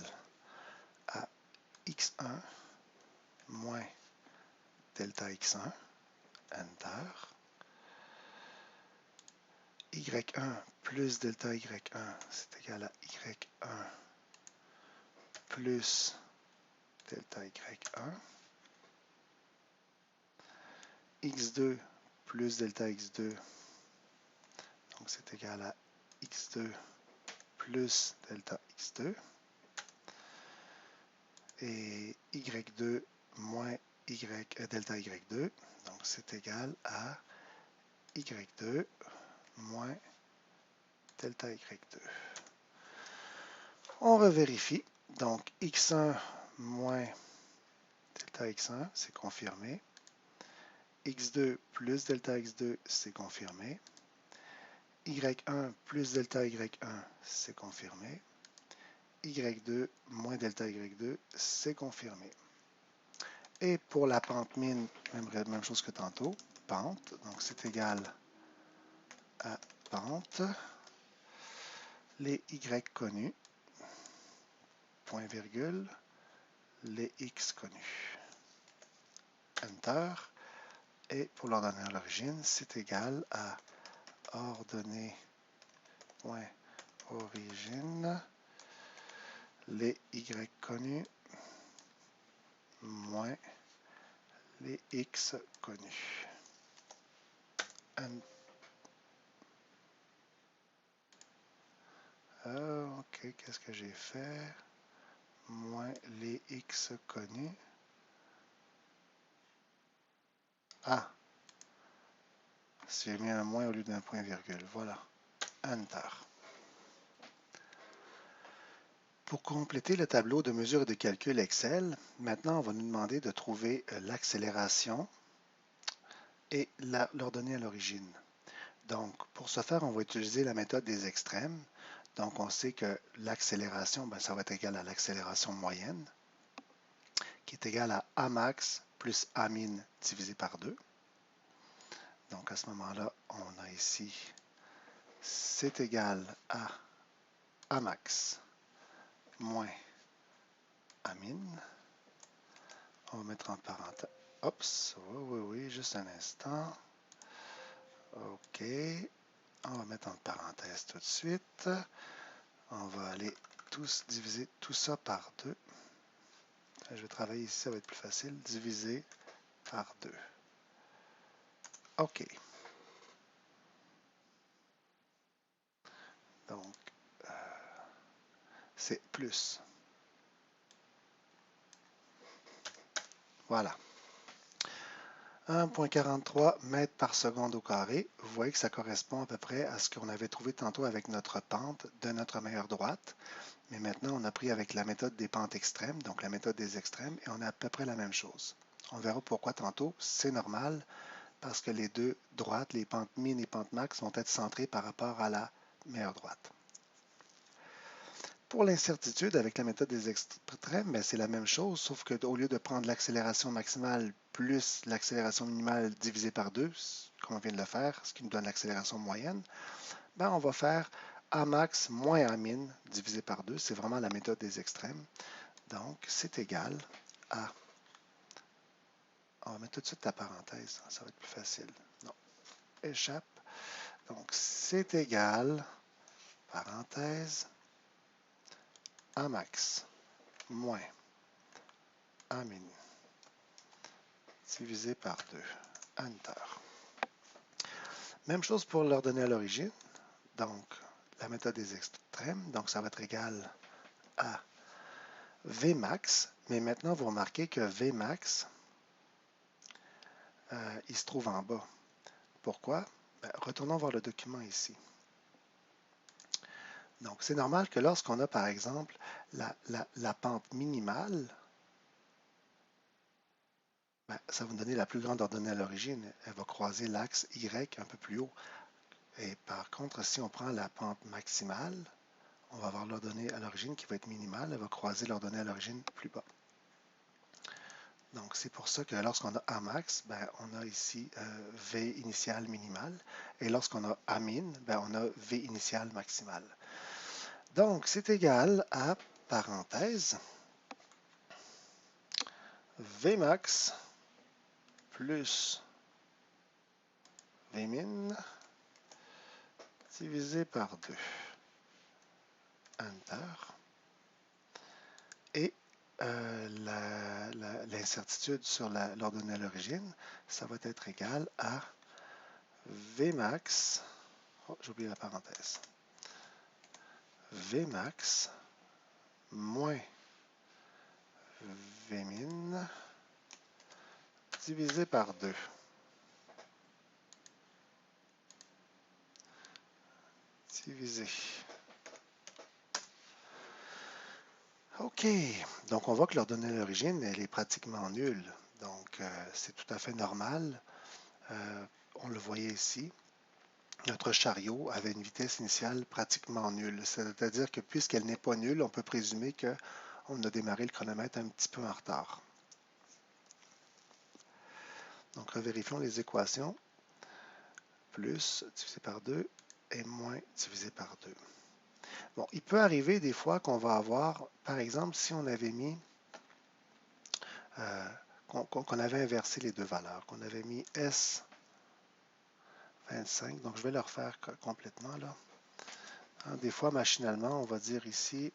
à x1 moins delta x1, enter. y1 plus delta y1, c'est égal à y1 plus delta y1. x2 plus delta x2, donc c'est égal à x2 plus delta x2. Et y2 moins delta y2, donc c'est égal à y2 moins delta y2. On revérifie. Donc, x1 moins delta x1, c'est confirmé. x2 plus delta x2, c'est confirmé. y1 plus delta y1, c'est confirmé. y2 moins delta y2, c'est confirmé. Et pour la pente min, même chose que tantôt, pente, donc c'est égal à pente, les y connus, point virgule, les x connus. Enter. Et pour l'ordonnée à l'origine, c'est égal à ordonnée.origine, les y connus moins les x connus. OK, qu'est-ce que j'ai fait? Moins les x connus. Ah! J'ai mis un moins au lieu d'un point virgule. Voilà. Enter. Pour compléter le tableau de mesure et de calcul Excel, maintenant on va nous demander de trouver l'accélération et l'ordonnée à l'origine. Donc, pour ce faire, on va utiliser la méthode des extrêmes. Donc, on sait que l'accélération, ça va être égal à l'accélération moyenne, qui est égale à A max plus A min divisé par 2. Donc, à ce moment-là, on a ici, c'est égal à A max moins A min. On va mettre en parenthèse. Oups, oui, juste un instant. OK. On va mettre en parenthèse tout de suite. On va aller tous diviser tout ça par 2. Je vais travailler ici, ça va être plus facile. Diviser par 2. OK. Donc, c'est plus. Voilà. 1,43 mètres par seconde au carré. Vous voyez que ça correspond à peu près à ce qu'on avait trouvé tantôt avec notre pente de notre meilleure droite. Mais maintenant, on a pris avec la méthode des pentes extrêmes, donc la méthode des extrêmes, et on a à peu près la même chose. On verra pourquoi tantôt. C'est normal, parce que les deux droites, les pentes min et pentes max, vont être centrées par rapport à la meilleure droite. Pour l'incertitude, avec la méthode des extrêmes, c'est la même chose, sauf qu'au lieu de prendre l'accélération maximale plus l'accélération minimale divisée par 2, comme on vient de le faire, ce qui nous donne l'accélération moyenne, on va faire A max moins A min divisé par 2. C'est vraiment la méthode des extrêmes. Donc, c'est égal à... On va mettre tout de suite la parenthèse, ça va être plus facile. Non, échappe. Donc, c'est égal, parenthèse, A max moins A min divisé par 2. Enter. Même chose pour l'ordonnée à l'origine. Donc, la méthode des extrêmes. Donc, ça va être égal à Vmax. Mais maintenant, vous remarquez que Vmax, il se trouve en bas. Pourquoi? Retournons voir le document ici. Donc, c'est normal que lorsqu'on a, par exemple, la pente minimale, ça va nous donner la plus grande ordonnée à l'origine. Elle va croiser l'axe Y un peu plus haut. Et par contre, si on prend la pente maximale, on va avoir l'ordonnée à l'origine qui va être minimale. Elle va croiser l'ordonnée à l'origine plus bas. Donc, c'est pour ça que lorsqu'on a A max, on a ici V initial minimal. Et lorsqu'on a A min, on a V initial maximal. Donc, c'est égal à, parenthèse, V max plus V min divisé par 2. Enter. Et l'incertitude sur l'ordonnée à l'origine, ça va être égal à Vmax, j'ai oublié la parenthèse, Vmax moins Vmin divisé par 2. Divisé. OK. Donc, on voit que l'ordonnée à l'origine, elle est pratiquement nulle. Donc, c'est tout à fait normal. On le voyait ici. Notre chariot avait une vitesse initiale pratiquement nulle. C'est-à-dire que puisqu'elle n'est pas nulle, on peut présumer qu'on a démarré le chronomètre un petit peu en retard. Donc, revérifions les équations. Plus divisé par 2 et moins divisé par 2. Bon, il peut arriver des fois qu'on va avoir, par exemple, si on avait mis qu'on avait inversé les deux valeurs, qu'on avait mis S25. Donc, je vais le refaire complètement là. Hein, des fois, machinalement, on va dire ici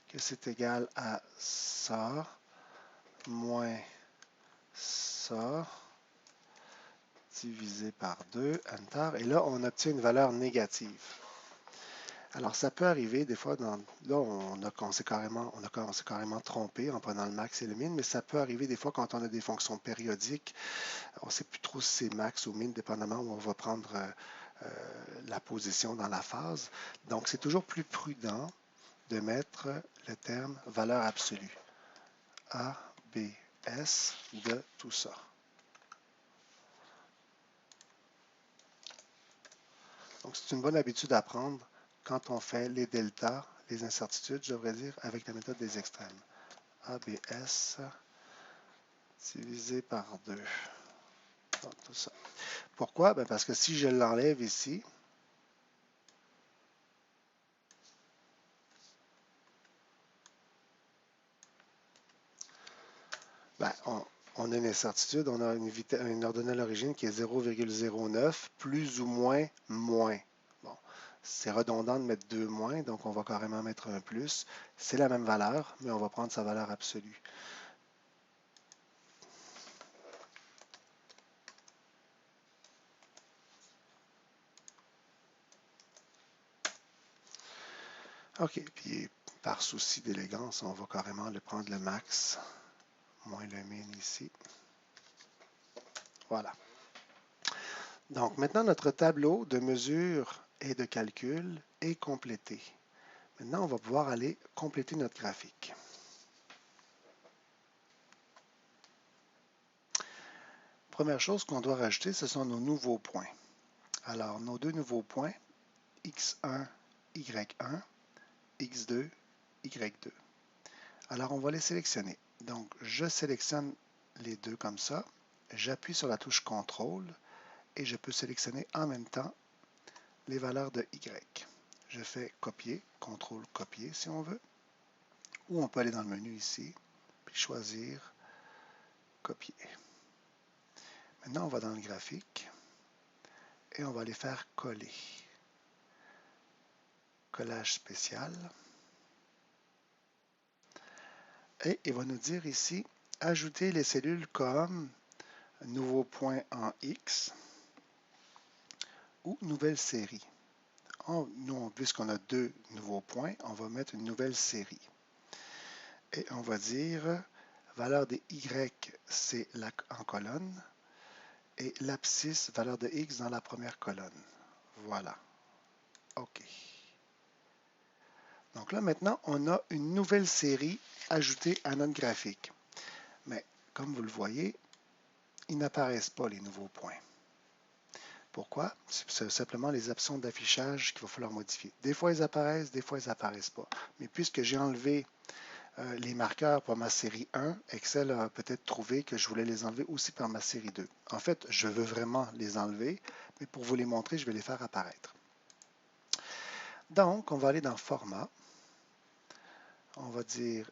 que c'est égal à ça moins ça divisé par 2, Enter. Et là, on obtient une valeur négative. Alors, ça peut arriver des fois, là, on s'est carrément trompé en prenant le max et le min, mais ça peut arriver des fois quand on a des fonctions périodiques, on ne sait plus trop si c'est max ou min, dépendamment où on va prendre la position dans la phase. Donc, c'est toujours plus prudent de mettre le terme valeur absolue. A, B, S de tout ça. Donc, c'est une bonne habitude à prendre quand on fait les deltas, les incertitudes, je devrais dire, avec la méthode des extrêmes. ABS divisé par 2. Donc, tout ça. Pourquoi? Ben parce que si je l'enlève ici, ben, on a une incertitude, on a une ordonnée à l'origine qui est 0,09 plus ou moins moins. Bon, c'est redondant de mettre 2 moins, donc on va carrément mettre un plus. C'est la même valeur, mais on va prendre sa valeur absolue. OK, puis par souci d'élégance, on va carrément prendre le max moins le min ici. Voilà. Donc maintenant, notre tableau de mesure et de calcul est complété. Maintenant, on va pouvoir aller compléter notre graphique. Première chose qu'on doit rajouter, ce sont nos nouveaux points. Alors, nos deux nouveaux points, x1, y1, x2, y2. Alors, on va les sélectionner. Donc, je sélectionne les deux comme ça. J'appuie sur la touche CTRL et je peux sélectionner en même temps les valeurs de y. Je fais copier, CTRL copier si on veut. Ou on peut aller dans le menu ici, puis choisir copier. Maintenant, on va dans le graphique et on va les faire coller. Collage spécial. Et il va nous dire ici, ajouter les cellules comme nouveau point en X ou nouvelle série. Nous, puisqu'on a deux nouveaux points, on va mettre une nouvelle série. Et on va dire, valeur de Y, c'est en colonne, et l'abscisse, valeur de X dans la première colonne. Voilà. OK. Donc là, maintenant, on a une nouvelle série ajoutée à notre graphique. Mais comme vous le voyez, ils n'apparaissent pas, les nouveaux points. Pourquoi? C'est simplement les options d'affichage qu'il va falloir modifier. Des fois, ils apparaissent, des fois, ils n'apparaissent pas. Mais puisque j'ai enlevé les marqueurs pour ma série 1, Excel a peut-être trouvé que je voulais les enlever aussi par ma série 2. En fait, je veux vraiment les enlever, mais pour vous les montrer, je vais les faire apparaître. Donc, on va aller dans Format. On va dire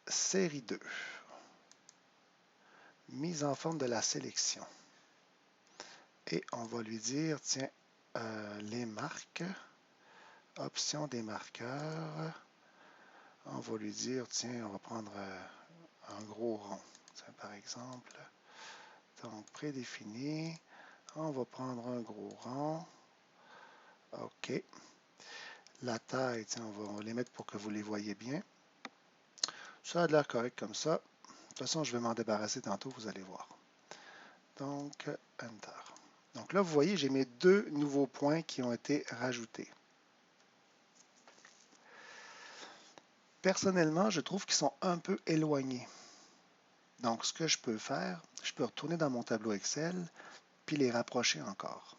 Série 2. Mise en forme de la sélection. Et on va lui dire, tiens, les marques, option des marqueurs, on va lui dire, tiens, on va prendre un gros rond, tiens, par exemple. Donc, prédéfini, on va prendre un gros rond. OK. La taille, tiens, on va les mettre pour que vous les voyez bien. Ça a l'air correct comme ça. De toute façon, je vais m'en débarrasser tantôt, vous allez voir. Donc, Enter. Donc là, vous voyez, j'ai mes deux nouveaux points qui ont été rajoutés. Personnellement, je trouve qu'ils sont un peu éloignés. Donc, ce que je peux faire, je peux retourner dans mon tableau Excel, puis les rapprocher encore.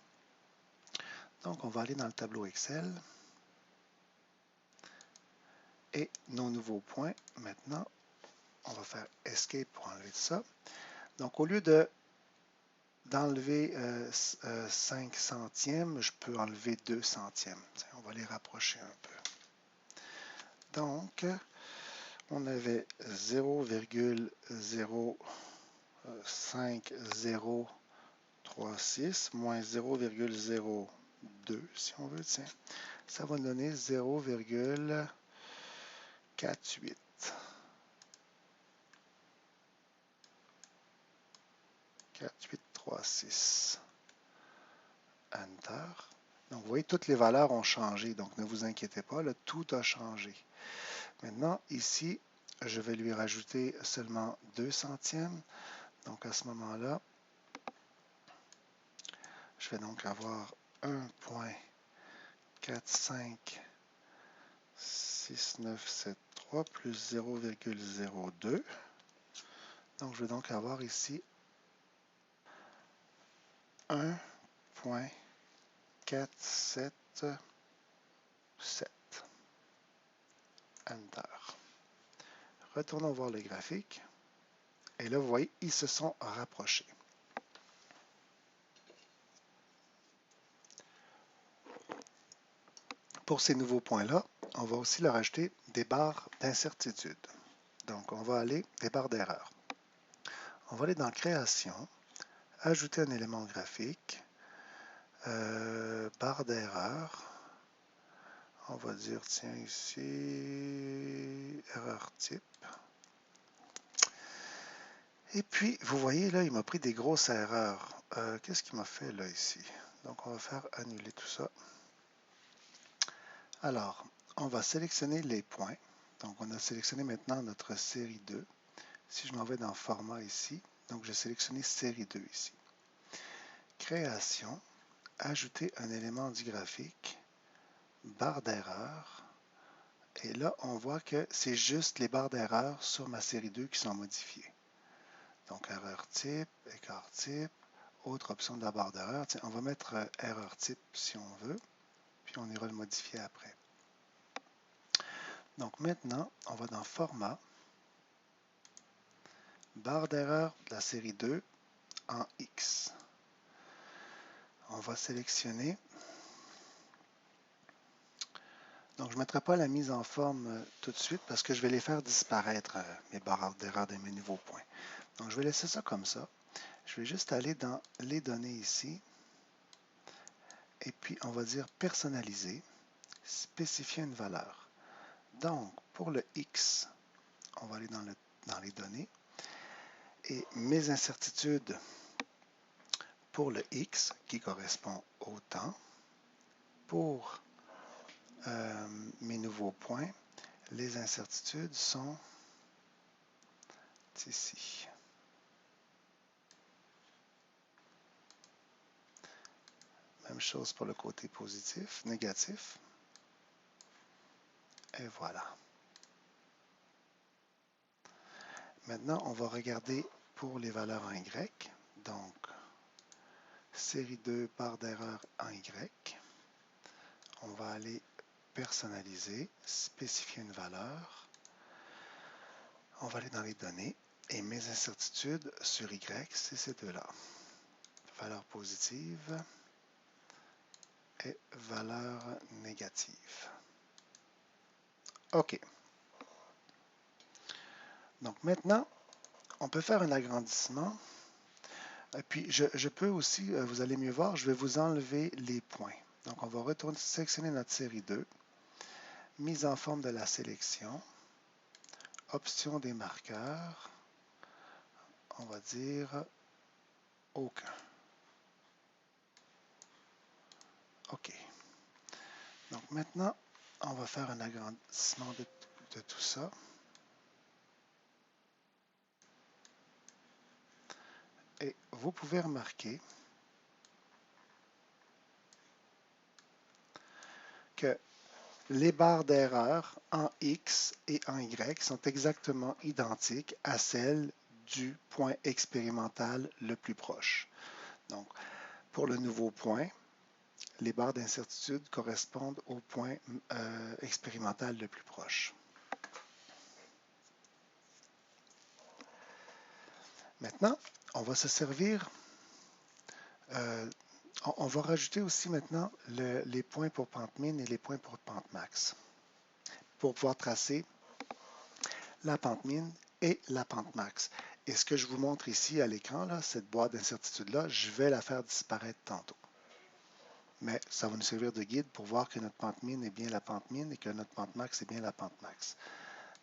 Donc, on va aller dans le tableau Excel. Et nos nouveaux points, maintenant, on va faire Escape pour enlever ça. Donc, au lieu d'enlever 5 centièmes, je peux enlever 2 centièmes. On va les rapprocher un peu. Donc, On avait 0,05036 moins 0,02, si on veut, tiens. Ça va donner 0,48. 4836. Enter. Donc, vous voyez, toutes les valeurs ont changé. Donc, ne vous inquiétez pas, là, tout a changé. Maintenant, ici, je vais lui rajouter seulement 2 centièmes. Donc, à ce moment-là, je vais donc avoir 1,456973 plus 0,02. Donc, je vais donc avoir ici 1,477. Enter. Retournons voir le graphique. Et là, vous voyez, ils se sont rapprochés. Pour ces nouveaux points-là, on va aussi leur ajouter des barres d'incertitude. Donc, on va aller des barres d'erreur. On va aller dans Création, ajouter un élément graphique, barre d'erreur. On va dire, tiens, ici, erreur type. Et puis, vous voyez, là, il m'a pris des grosses erreurs. Qu'est-ce qu'il m'a fait, là, ici? Donc, on va faire annuler tout ça. Alors, on va sélectionner les points. Donc, on a sélectionné maintenant notre série 2. Si je m'en vais dans Format ici, donc j'ai sélectionné série 2 ici. Création, ajouter un élément du graphique, barre d'erreur. Et là, on voit que c'est juste les barres d'erreur sur ma série 2 qui sont modifiées. Donc, erreur type, écart type, autre option de la barre d'erreur. Tiens, on va mettre erreur type si on veut, puis on ira le modifier après. Donc, maintenant, on va dans Format, barre d'erreur de la série 2 en X. On va sélectionner. Donc, je ne mettrai pas la mise en forme tout de suite parce que je vais les faire disparaître, mes barres d'erreur de mes nouveaux points. Donc, je vais laisser ça comme ça. Je vais juste aller dans les données ici. Et puis, on va dire personnaliser, spécifier une valeur. Donc, pour le X, on va aller dans les données. Et mes incertitudes pour le X, qui correspond au temps. Pour mes nouveaux points, les incertitudes sont ici. Même chose pour le côté positif, négatif. Et voilà. Maintenant, on va regarder pour les valeurs en Y. Donc, série 2, barre d'erreur en Y. On va aller personnaliser, spécifier une valeur. On va aller dans les données. Et mes incertitudes sur Y, c'est ces deux-là. Valeur positive et valeur négative. OK. Donc maintenant, on peut faire un agrandissement. Et puis, je peux aussi, vous allez mieux voir, je vais vous enlever les points. Donc, on va retourner sélectionner notre série 2. Mise en forme de la sélection. Option des marqueurs. On va dire aucun. OK. Donc, maintenant, on va faire un agrandissement de tout ça. Et vous pouvez remarquer que les barres d'erreur en X et en Y sont exactement identiques à celles du point expérimental le plus proche. Donc, pour le nouveau point, les barres d'incertitude correspondent au point expérimental le plus proche. Maintenant, on va se servir, on va rajouter aussi maintenant les points pour pente min et les points pour pente max pour pouvoir tracer la pente min et la pente max. Et ce que je vous montre ici à l'écran, là, cette boîte d'incertitude-là, je vais la faire disparaître tantôt. Mais ça va nous servir de guide pour voir que notre pente min est bien la pente min et que notre pente max est bien la pente max.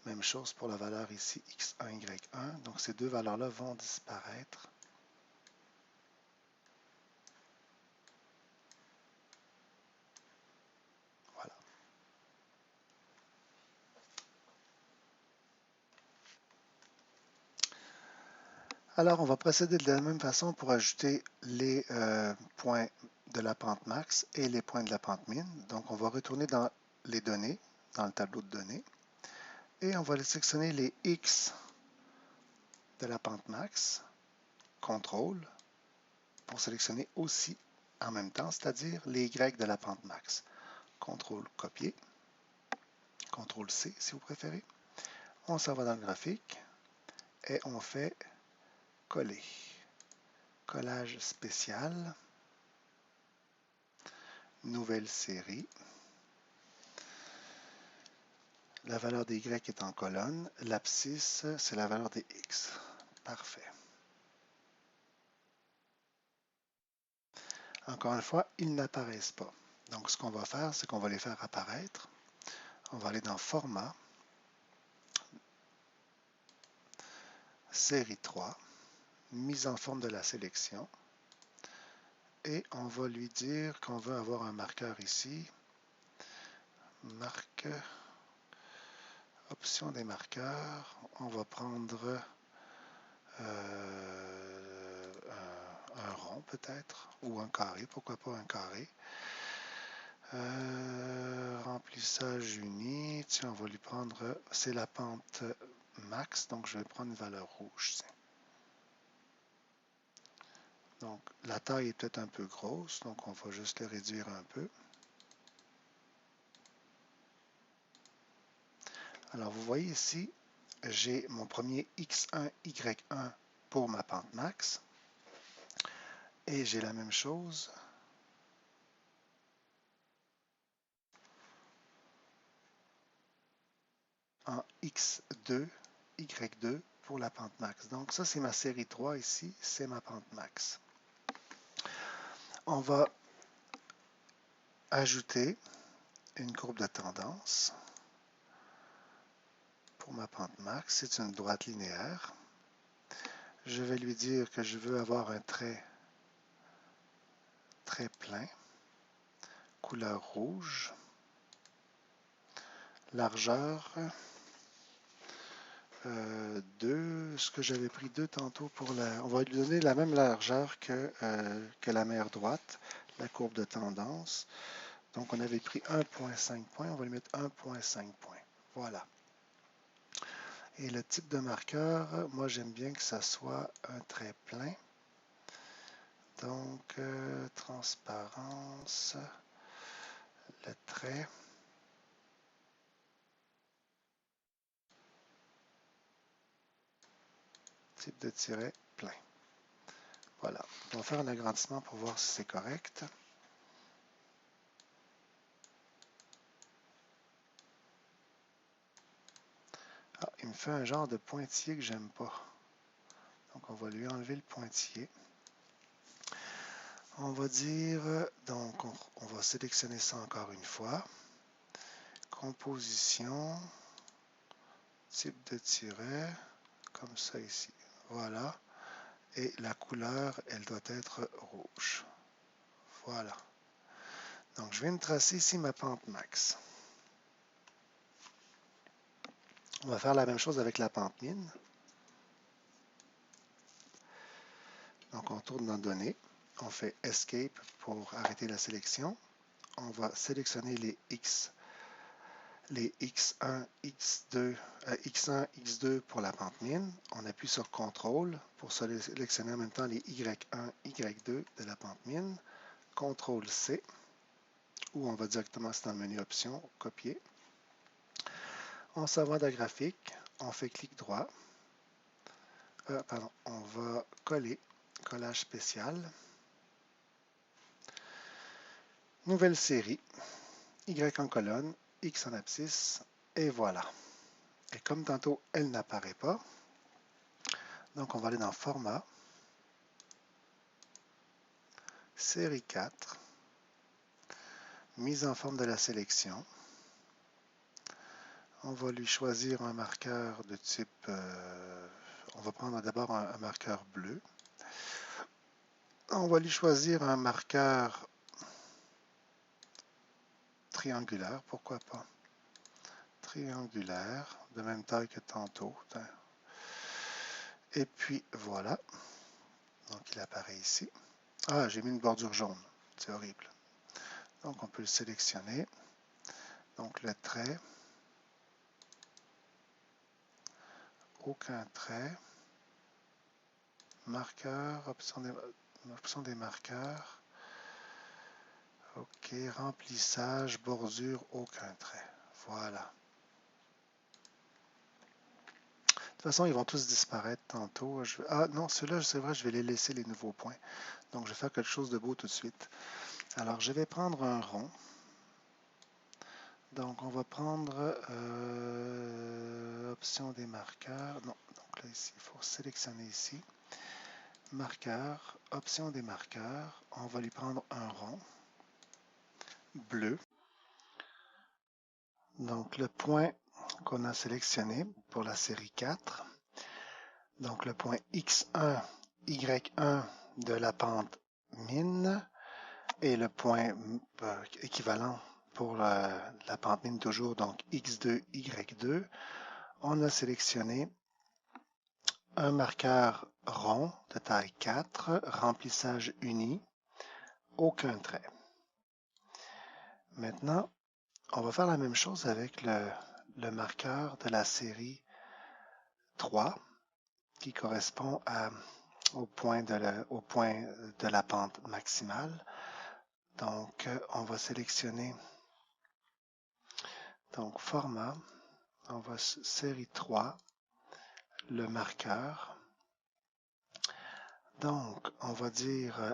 Même chose pour la valeur ici, x1, y1. Donc ces deux valeurs-là vont disparaître. Voilà. Alors, on va procéder de la même façon pour ajouter les points de la pente max et les points de la pente min. Donc, on va retourner dans les données, dans le tableau de données, et on va sélectionner les X de la pente max, contrôle, pour sélectionner aussi en même temps, c'est-à-dire les Y de la pente max. Contrôle copier, contrôle C si vous préférez. On s'en va dans le graphique et on fait coller. Collage spécial, nouvelle série. La valeur des Y est en colonne. L'abscisse, c'est la valeur des X. Parfait. Encore une fois, ils n'apparaissent pas. Donc, ce qu'on va faire, c'est qu'on va les faire apparaître. On va aller dans Format, Série 3, Mise en forme de la sélection. Et on va lui dire qu'on veut avoir un marqueur ici. Marque, option des marqueurs. On va prendre un rond peut-être, ou un carré, pourquoi pas un carré. Remplissage uni, tiens, on va lui prendre, c'est la pente max, donc je vais prendre une valeur rouge. Donc la taille est peut-être un peu grosse, donc on va juste le réduire un peu. Alors vous voyez ici, j'ai mon premier X1, Y1 pour ma pente max, et j'ai la même chose en X2, Y2 pour la pente max. Donc ça, c'est ma série 3 ici, c'est ma pente max. On va ajouter une courbe de tendance pour ma pente max. C'est une droite linéaire. Je vais lui dire que je veux avoir un trait plein, couleur rouge, largeur 2, ce que j'avais pris 2 tantôt pour la... On va lui donner la même largeur que la mer droite, la courbe de tendance. Donc on avait pris 1.5 points, on va lui mettre 1.5 points. Voilà. Et le type de marqueur, moi j'aime bien que ça soit un trait plein. Donc transparence, le trait. Type de tiret plein. Voilà. On va faire un agrandissement pour voir si c'est correct. Ah, il me fait un genre de pointillé que j'aime pas. Donc on va lui enlever le pointillé. On va dire, donc on va sélectionner ça encore une fois. Composition, type de tiret, comme ça ici. Voilà. Et la couleur, elle doit être rouge. Voilà. Donc je viens de tracer ici ma pente max. On va faire la même chose avec la pente min. Donc on tourne dans Données. On fait Escape pour arrêter la sélection. On va sélectionner les X, les X1, X2, X1, X2 pour la pente min. On appuie sur CTRL pour sélectionner en même temps les Y1, Y2 de la pente min. CTRL C, ou on va directement dans le menu Options, copier. On s'en va dans graphique, on fait clic droit. On va coller, collage spécial. Nouvelle série, Y en colonne, X en abscisse, et voilà. Et comme tantôt, elle n'apparaît pas, donc on va aller dans Format, Série 4, mise en forme de la sélection. On va lui choisir un marqueur de type... on va prendre d'abord un marqueur bleu. On va lui choisir un marqueur triangulaire, pourquoi pas. Triangulaire, de même taille que tantôt. Et puis voilà. Donc il apparaît ici. Ah, j'ai mis une bordure jaune. C'est horrible. Donc on peut le sélectionner. Donc le trait. Aucun trait. Marqueur, option des marqueurs. OK, remplissage, bordure, aucun trait. Voilà. De toute façon, ils vont tous disparaître tantôt. Ah non, ceux-là, c'est vrai, je vais les laisser les nouveaux points. Donc, je vais faire quelque chose de beau tout de suite. Alors, je vais prendre un rond. Donc, on va prendre option des marqueurs. Non, donc là, ici, il faut sélectionner ici. Marqueur, option des marqueurs. On va lui prendre un rond bleu. Donc, le point qu'on a sélectionné pour la série 4. Donc, le point X1, Y1 de la pente mine et le point équivalent pour la pente mine toujours, donc X2, Y2. On a sélectionné un marqueur rond de taille 4, remplissage uni, aucun trait. Maintenant, on va faire la même chose avec le marqueur de la série 3 qui correspond au point de la pente maximale. Donc, on va sélectionner donc format, on va série 3, le marqueur. Donc, on va dire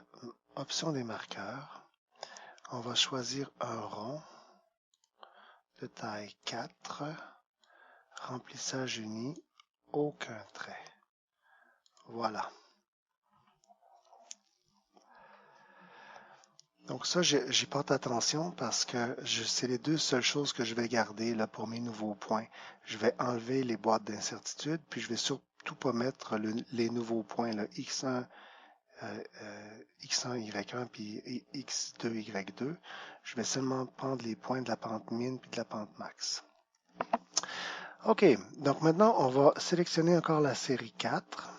option des marqueurs. On va choisir un rond de taille 4, remplissage uni, aucun trait. Voilà. Donc ça, j'y porte attention parce que c'est les deux seules choses que je vais garder là pour mes nouveaux points. Je vais enlever les boîtes d'incertitude, puis je vais surtout pas mettre les nouveaux points, là, X1, X1, Y1, puis X2, Y2. Je vais seulement prendre les points de la pente mine puis de la pente max. OK, donc maintenant, on va sélectionner encore la série 4.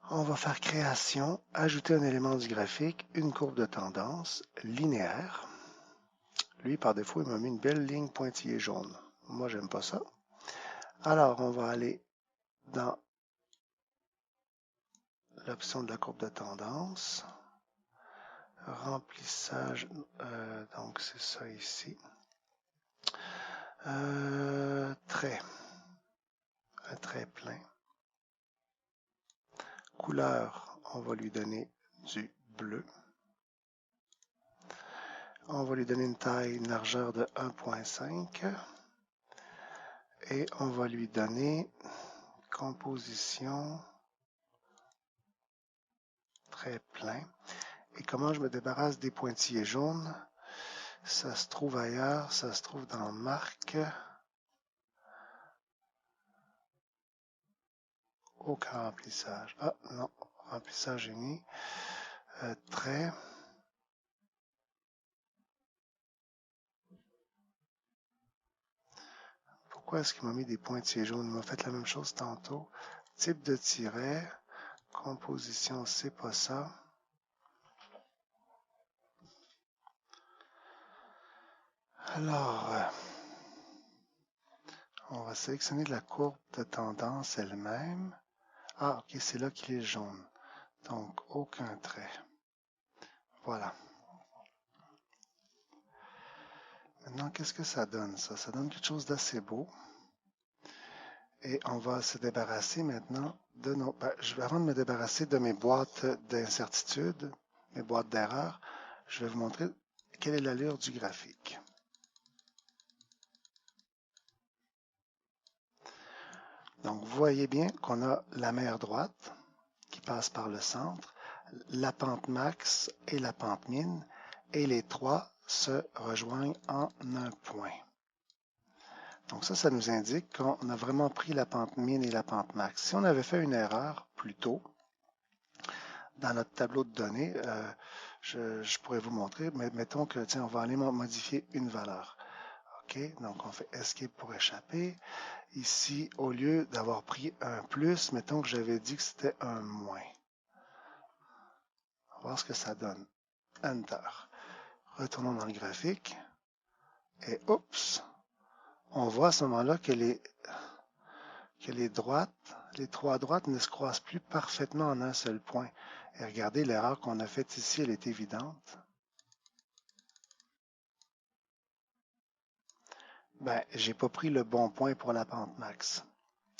On va faire création, ajouter un élément du graphique, une courbe de tendance linéaire. Lui, par défaut, il m'a mis une belle ligne pointillée jaune. Moi, j'aime pas ça. Alors, on va aller dans l'option de la courbe de tendance. Remplissage, donc c'est ça ici. Trait. Un trait plein. Couleur, on va lui donner du bleu. On va lui donner une taille, une largeur de 1.5. Et on va lui donner composition très plein. Et comment je me débarrasse des pointillés jaunes? Ça se trouve ailleurs, ça se trouve dans marque. Aucun remplissage. Ah non, remplissage uni. Trait. Pourquoi est-ce qu'il m'a mis des pointillés jaunes? Il m'a fait la même chose tantôt. Type de tiret. Composition, c'est pas ça. Alors, on va sélectionner la courbe de tendance elle-même. Ah, ok, c'est là qu'il est jaune. Donc, aucun trait. Voilà. Maintenant, qu'est-ce que ça donne, ça? Ça donne quelque chose d'assez beau. Et on va se débarrasser maintenant de nos... avant de me débarrasser de mes boîtes d'incertitude, mes boîtes d'erreur, je vais vous montrer quelle est l'allure du graphique. Donc, vous voyez bien qu'on a la mer droite qui passe par le centre, la pente max et la pente min, et les trois se rejoignent en un point. Donc ça nous indique qu'on a vraiment pris la pente min et la pente max. Si on avait fait une erreur plus tôt, dans notre tableau de données, je pourrais vous montrer, mais mettons que, tiens, on va aller modifier une valeur. OK, donc on fait Escape pour échapper. Ici, au lieu d'avoir pris un plus, mettons que j'avais dit que c'était un moins. On va voir ce que ça donne. Enter. Retournons dans le graphique. Et oups, on voit à ce moment-là que les trois droites ne se croisent plus parfaitement en un seul point. Et regardez, l'erreur qu'on a faite ici, elle est évidente. Ben, j'ai pas pris le bon point pour la pente max.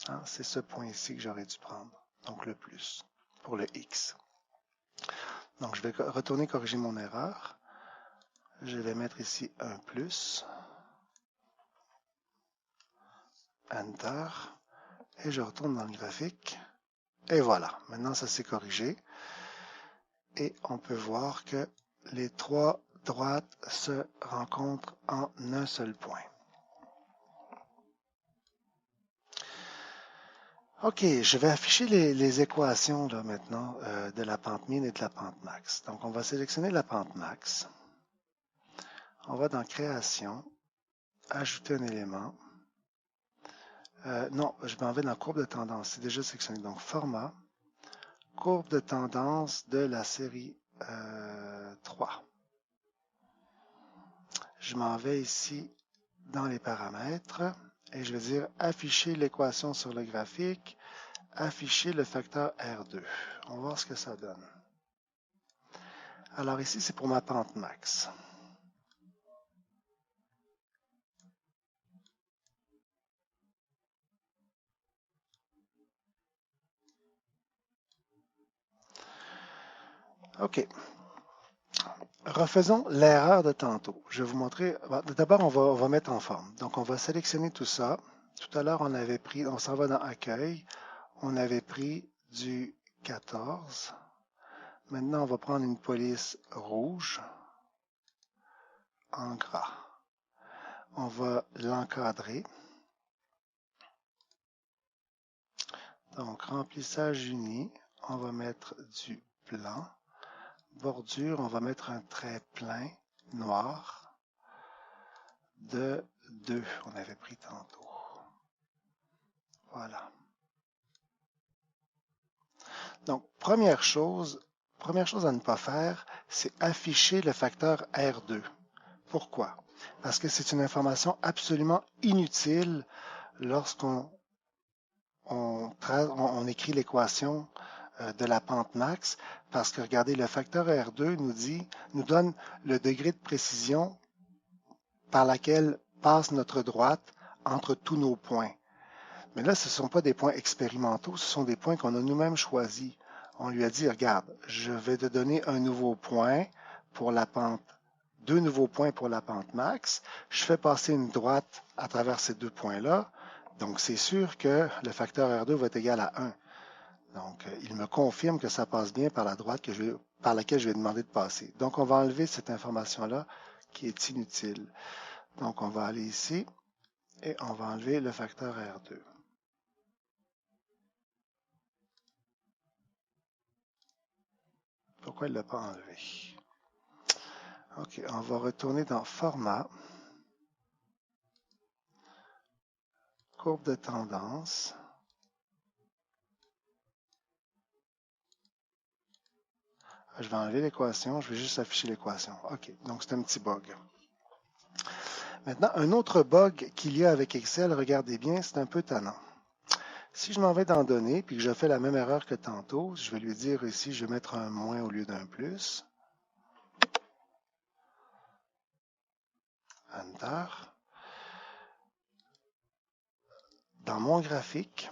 Hein, c'est ce point ici que j'aurais dû prendre. Donc le plus pour le X. Donc je vais retourner corriger mon erreur. Je vais mettre ici un plus. Enter. Et je retourne dans le graphique. Et voilà. Maintenant, ça s'est corrigé. Et on peut voir que les trois droites se rencontrent en un seul point. OK, je vais afficher les équations là, maintenant de la pente min et de la pente max. Donc, on va sélectionner la pente max. On va dans Création, Ajouter un élément. Non, je m'en vais dans Courbe de tendance. C'est déjà sélectionné. Donc, Format, Courbe de tendance de la série 3. Je m'en vais ici dans les paramètres et je vais dire afficher l'équation sur le graphique, afficher le facteur R2. On va voir ce que ça donne. Alors ici, c'est pour ma pente max. OK. Refaisons l'erreur de tantôt. Je vais vous montrer. D'abord, on va mettre en forme. Donc, on va sélectionner tout ça. Tout à l'heure, on s'en va dans Accueil. On avait pris du 14. Maintenant, on va prendre une police rouge en gras. On va l'encadrer. Donc, remplissage uni, on va mettre du blanc. Bordure, on va mettre un trait plein noir de 2. On avait pris tantôt. Voilà. Donc, première chose à ne pas faire, c'est afficher le facteur R2. Pourquoi? Parce que c'est une information absolument inutile lorsqu'on écrit l'équation de la pente max, parce que regardez, le facteur R2 nous donne le degré de précision par laquelle passe notre droite entre tous nos points. Mais là, ce ne sont pas des points expérimentaux, ce sont des points qu'on a nous-mêmes choisis. On lui a dit, regarde, je vais te donner un nouveau point pour la pente, 2 nouveaux points pour la pente max. Je fais passer une droite à travers ces 2 points-là. Donc, c'est sûr que le facteur R2 va être égal à 1. Donc, il me confirme que ça passe bien par la droite par laquelle je vais demander de passer. Donc, on va enlever cette information-là qui est inutile. Donc, on va aller ici et on va enlever le facteur R2. Pourquoi il ne l'a pas enlevé? OK, on va retourner dans Format, Courbe de tendance. Je vais enlever l'équation, je vais juste afficher l'équation. OK, donc c'est un petit bug. Maintenant, un autre bug qu'il y a avec Excel, regardez bien, c'est un peu tannant. Si je m'en vais dans Données, puis que je fais la même erreur que tantôt, je vais lui dire ici, je vais mettre un moins au lieu d'un plus. Enter. Dans mon graphique,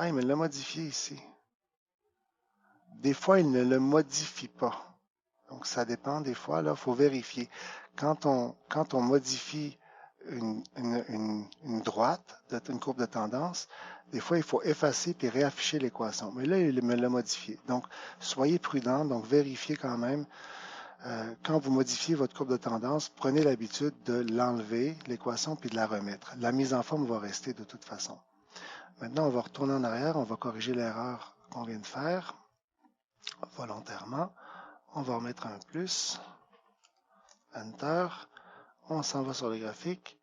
il me l'a modifié ici. Des fois, il ne le modifie pas. Donc, ça dépend des fois. Là, il faut vérifier. Quand on modifie une droite, une courbe de tendance, des fois, il faut effacer puis réafficher l'équation. Mais là, il me l'a modifié. Donc, soyez prudent, donc vérifiez quand même. Quand vous modifiez votre courbe de tendance, prenez l'habitude de l'enlever, l'équation, puis de la remettre. La mise en forme va rester de toute façon. Maintenant, on va retourner en arrière, on va corriger l'erreur qu'on vient de faire volontairement. On va remettre un plus, Enter, on s'en va sur le graphique.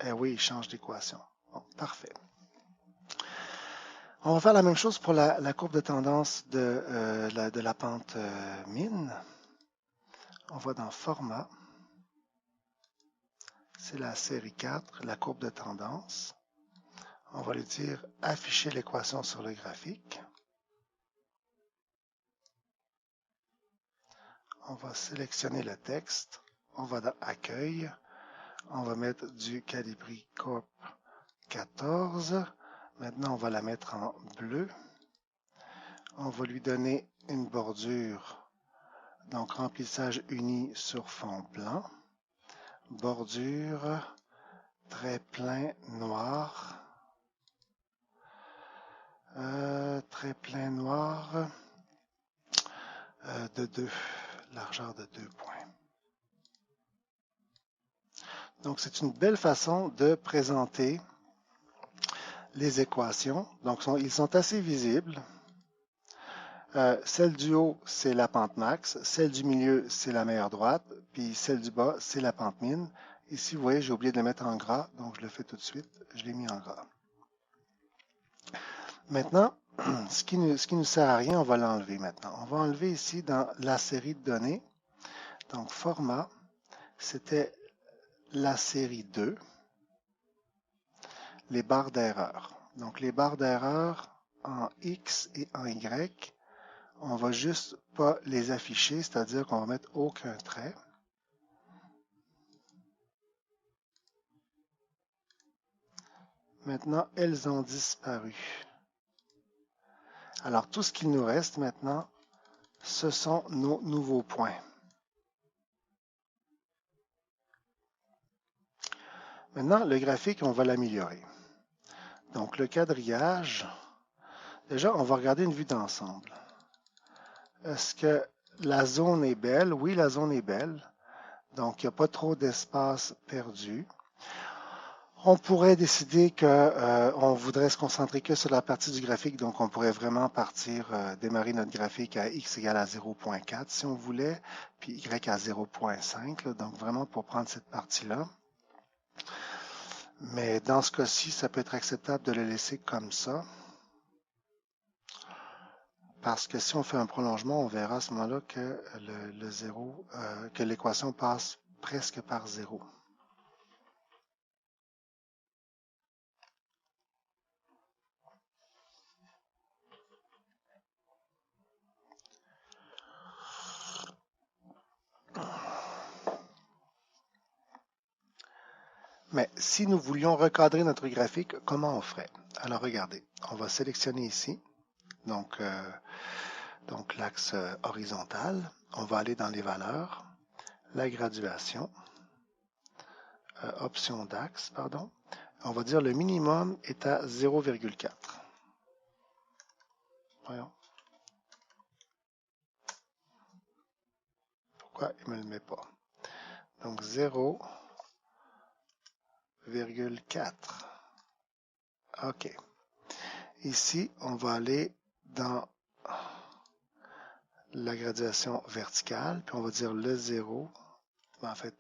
Eh oui, il change d'équation. Bon, parfait. On va faire la même chose pour la courbe de tendance de la pente mine. On va dans Format. C'est la série 4, la courbe de tendance. On va lui dire afficher l'équation sur le graphique. On va sélectionner le texte. On va dans Accueil. On va mettre du Calibri Corp 14. Maintenant, on va la mettre en bleu. On va lui donner une bordure. Donc, remplissage uni sur fond blanc. Bordure, trait plein noir. Trait plein noir de 2, largeur de 2 points. Donc, c'est une belle façon de présenter les équations. Donc, ils sont assez visibles. Celle du haut, c'est la pente max. Celle du milieu, c'est la meilleure droite. Puis celle du bas, c'est la pente mine. Ici, vous voyez, j'ai oublié de le mettre en gras. Donc, je le fais tout de suite. Je l'ai mis en gras. Maintenant, ce qui nous sert à rien, on va l'enlever maintenant. On va enlever ici dans la série de données. Donc, format, c'était la série 2, les barres d'erreur. Donc, les barres d'erreur en X et en Y, on va juste pas les afficher, c'est-à-dire qu'on va mettre aucun trait. Maintenant, elles ont disparu. Alors, tout ce qu'il nous reste maintenant, ce sont nos nouveaux points. Maintenant, le graphique, on va l'améliorer. Donc, le quadrillage, déjà, on va regarder une vue d'ensemble. Est-ce que la zone est belle? Oui, la zone est belle. Donc, il n'y a pas trop d'espace perdu. On pourrait décider qu'on voudrait se concentrer que sur la partie du graphique, donc on pourrait vraiment démarrer notre graphique à x égale à 0.4 si on voulait, puis y à 0.5, donc vraiment pour prendre cette partie-là. Mais dans ce cas-ci, ça peut être acceptable de le laisser comme ça. Parce que si on fait un prolongement, on verra à ce moment-là que que l'équation passe presque par 0. Mais si nous voulions recadrer notre graphique, comment on ferait? Alors regardez, on va sélectionner ici, donc l'axe horizontal. On va aller dans les valeurs, la graduation, option d'axe, pardon. On va dire le minimum est à 0,4. Voyons. Pourquoi il ne me le met pas? Donc 0,4. OK. Ici, on va aller dans la graduation verticale, puis on va dire le 0. En fait,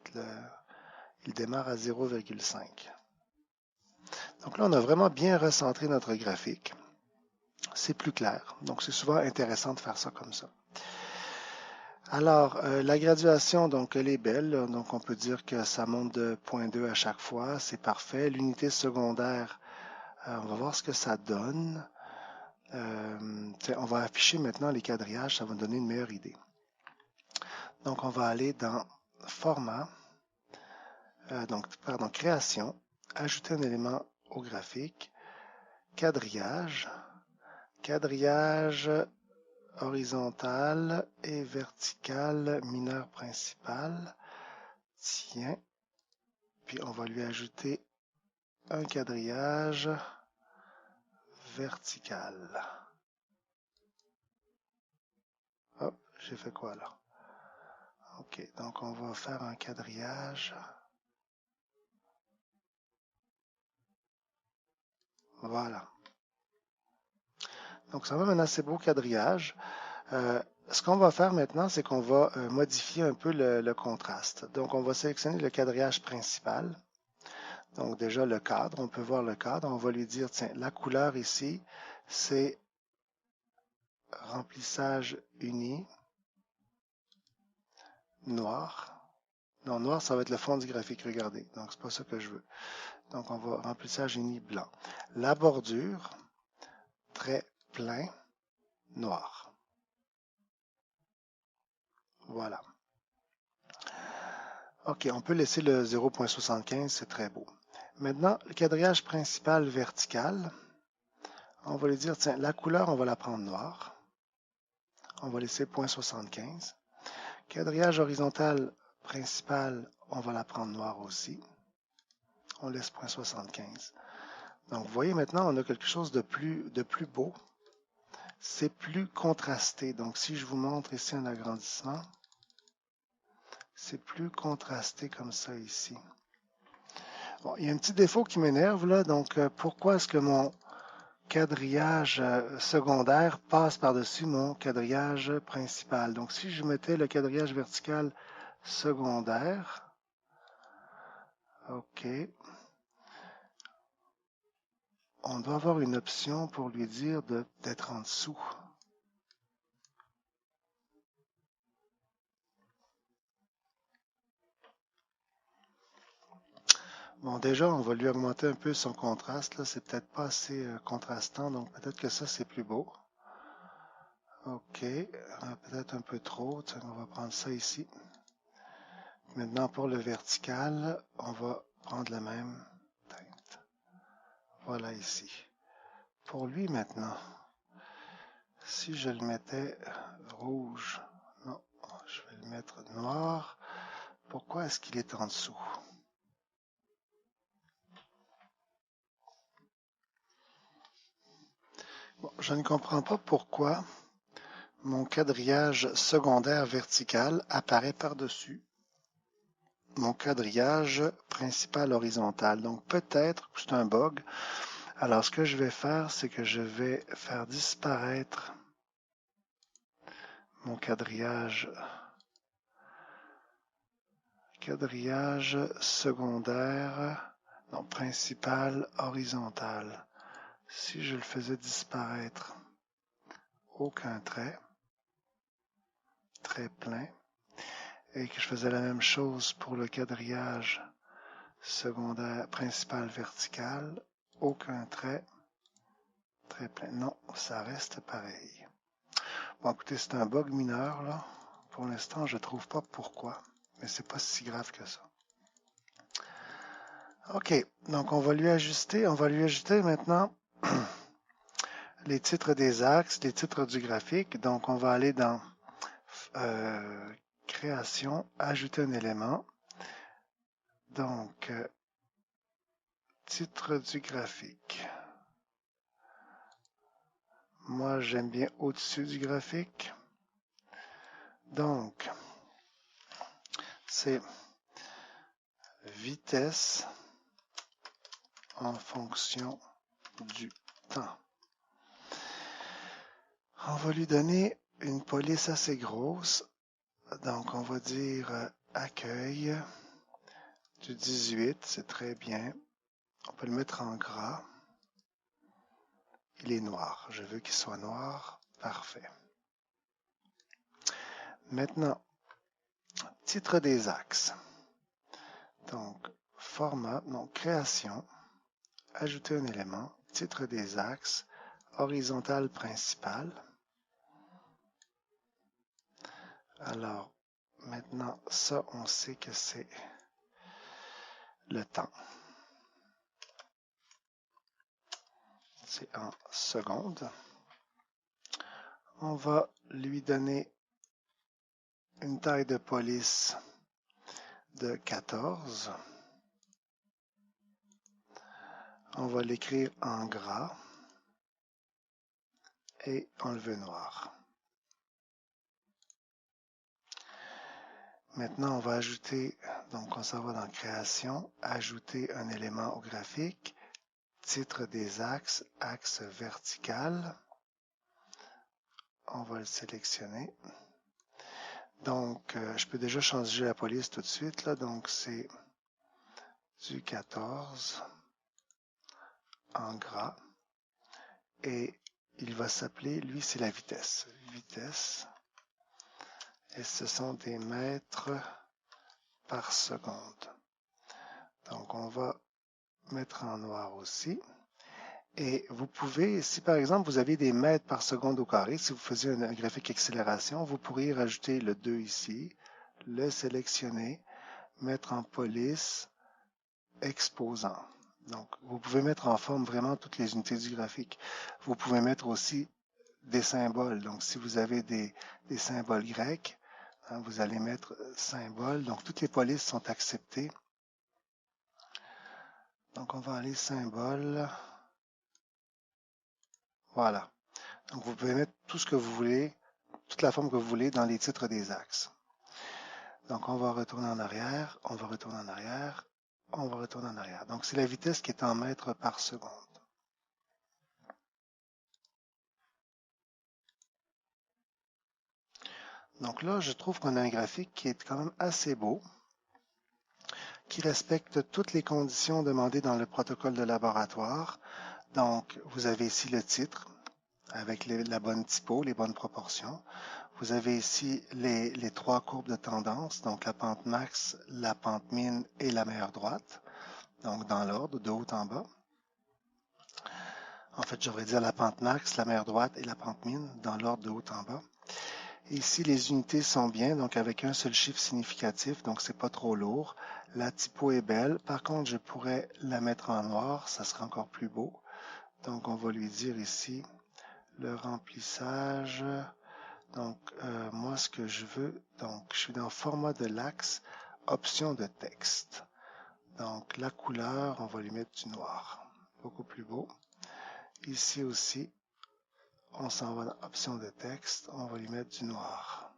il démarre à 0,5. Donc là, on a vraiment bien recentré notre graphique. C'est plus clair. Donc, c'est souvent intéressant de faire ça comme ça. Alors, la graduation, donc, elle est belle. Donc, on peut dire que ça monte de 0,2 à chaque fois. C'est parfait. L'unité secondaire, on va voir ce que ça donne. On va afficher maintenant les quadrillages. Ça va nous donner une meilleure idée. Donc, on va aller dans Format, Création, ajouter un élément au graphique, quadrillage horizontal et vertical mineur principal. Tiens. puis on va lui ajouter un quadrillage vertical. Hop, j'ai fait quoi là? OK, donc on va faire un quadrillage. Voilà. Donc ça va un assez beau quadrillage. Ce qu'on va faire maintenant, c'est qu'on va modifier un peu le contraste. Donc on va sélectionner le quadrillage principal. Donc déjà le cadre, on peut voir le cadre. On va lui dire, tiens, la couleur ici, c'est remplissage uni, noir. Non, noir, ça va être le fond du graphique, regardez. Donc c'est pas ça que je veux. Donc on va remplissage uni blanc. La bordure, trait plein, noir. Voilà. OK, on peut laisser le 0.75, c'est très beau. Maintenant, le quadrillage principal vertical, on va lui dire, tiens, la couleur, on va la prendre noire. On va laisser 0.75. Quadrillage horizontal principal, on va la prendre noire aussi. On laisse 0.75. Donc, vous voyez maintenant, on a quelque chose de plus beau. C'est plus contrasté. Donc, si je vous montre ici un agrandissement, c'est plus contrasté comme ça ici. Bon, il y a un petit défaut qui m'énerve là. Donc, pourquoi est-ce que mon quadrillage secondaire passe par-dessus mon quadrillage principal? Donc, si je mettais le quadrillage vertical secondaire, OK, on doit avoir une option pour lui dire d'être en dessous. Bon, déjà, on va lui augmenter un peu son contraste. Là, c'est peut-être pas assez contrastant, donc peut-être que ça, c'est plus beau. OK, peut-être un peu trop. Tiens, on va prendre ça ici. Maintenant, pour le vertical, on va prendre la même teinte. Voilà ici. Pour lui, maintenant, si je le mettais rouge, non, je vais le mettre noir. Pourquoi est-ce qu'il est en dessous? Bon, je ne comprends pas pourquoi mon quadrillage secondaire vertical apparaît par-dessus mon quadrillage principal horizontal. Donc peut-être que c'est un bug. Alors ce que je vais faire, c'est que je vais faire disparaître mon quadrillage secondaire, non, principal horizontal. Si je le faisais disparaître, aucun trait, trait plein, et que je faisais la même chose pour le quadrillage secondaire principal vertical, aucun trait, trait plein. Non, ça reste pareil. Bon, écoutez, c'est un bug mineur, là. Pour l'instant, je ne trouve pas pourquoi, mais c'est pas si grave que ça. OK, donc on va lui ajuster maintenant les titres des axes, les titres du graphique. Donc on va aller dans création, ajouter un élément. Donc, titre du graphique. Moi, j'aime bien au-dessus du graphique. Donc, c'est vitesse en fonction du temps. On va lui donner une police assez grosse. Donc, on va dire accueil du 18, c'est très bien. On peut le mettre en gras. Il est noir. Je veux qu'il soit noir. Parfait. Maintenant, titre des axes. Donc, format, donc création, ajouter un élément, titre des axes, horizontal principal. Alors, maintenant, ça, on sait que c'est le temps. C'est en secondes. On va lui donner une taille de police de 14. On va l'écrire en gras et enlever noir. Maintenant, on va ajouter, donc on s'en va dans Création, ajouter un élément au graphique, titre des axes, axe vertical. On va le sélectionner. Donc, je peux déjà changer la police tout de suite, là. Donc, c'est du 14 en gras. Et il va s'appeler, lui, c'est la vitesse. Vitesse. Et ce sont des mètres par seconde. Donc, on va mettre en noir aussi. Et vous pouvez, si par exemple vous avez des mètres par seconde au carré, si vous faisiez un graphique accélération, vous pourriez rajouter le 2 ici, le sélectionner, mettre en police, exposant. Donc, vous pouvez mettre en forme vraiment toutes les unités du graphique. Vous pouvez mettre aussi des symboles. Donc, si vous avez des symboles grecs, hein, vous allez mettre symboles. Donc, toutes les polices sont acceptées. Donc, on va aller symbole. Voilà. Donc, vous pouvez mettre tout ce que vous voulez, toute la forme que vous voulez dans les titres des axes. Donc, on va retourner en arrière, on va retourner en arrière, on va retourner en arrière. Donc, c'est la vitesse qui est en mètres par seconde. Donc là, je trouve qu'on a un graphique qui est quand même assez beau, qui respecte toutes les conditions demandées dans le protocole de laboratoire. Donc, vous avez ici le titre avec la bonne typo, les bonnes proportions. Vous avez ici les trois courbes de tendance, donc la pente max, la pente mine et la meilleure droite, donc dans l'ordre, de haut en bas. En fait, je devrais dire la pente max, la meilleure droite et la pente mine, dans l'ordre de haut en bas. Et ici, les unités sont bien, donc avec un seul chiffre significatif, donc c'est pas trop lourd. La typo est belle. Par contre, je pourrais la mettre en noir, ça serait encore plus beau. Donc, on va lui dire ici le remplissage. Donc, moi, ce que je veux, donc, je suis dans format de l'axe, option de texte. Donc, la couleur, on va lui mettre du noir. Beaucoup plus beau. Ici aussi, on s'en va dans option de texte, on va lui mettre du noir.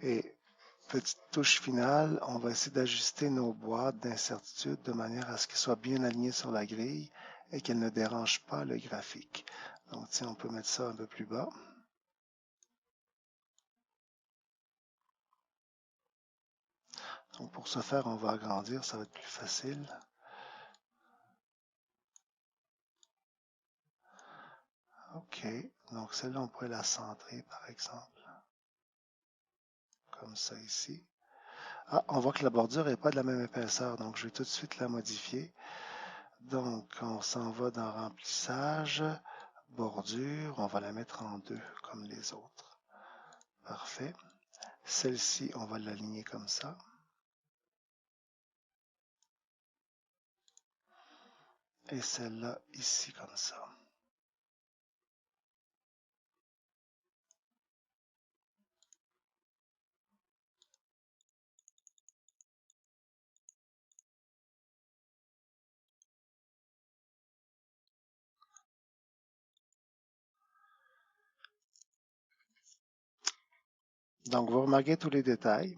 Et petite touche finale, on va essayer d'ajuster nos boîtes d'incertitude de manière à ce qu'elles soient bien alignées sur la grille et qu'elles ne dérangent pas le graphique. Donc, tiens, on peut mettre ça un peu plus bas. Donc, pour ce faire, on va agrandir, ça va être plus facile. OK, donc celle-là, on pourrait la centrer, par exemple. Comme ça ici. Ah, on voit que la bordure n'est pas de la même épaisseur, donc je vais tout de suite la modifier. Donc, on s'en va dans remplissage, bordure, on va la mettre en 2, comme les autres. Parfait. Celle-ci, on va l'aligner comme ça. Et celle-là, ici, comme ça. Donc, vous remarquez tous les détails.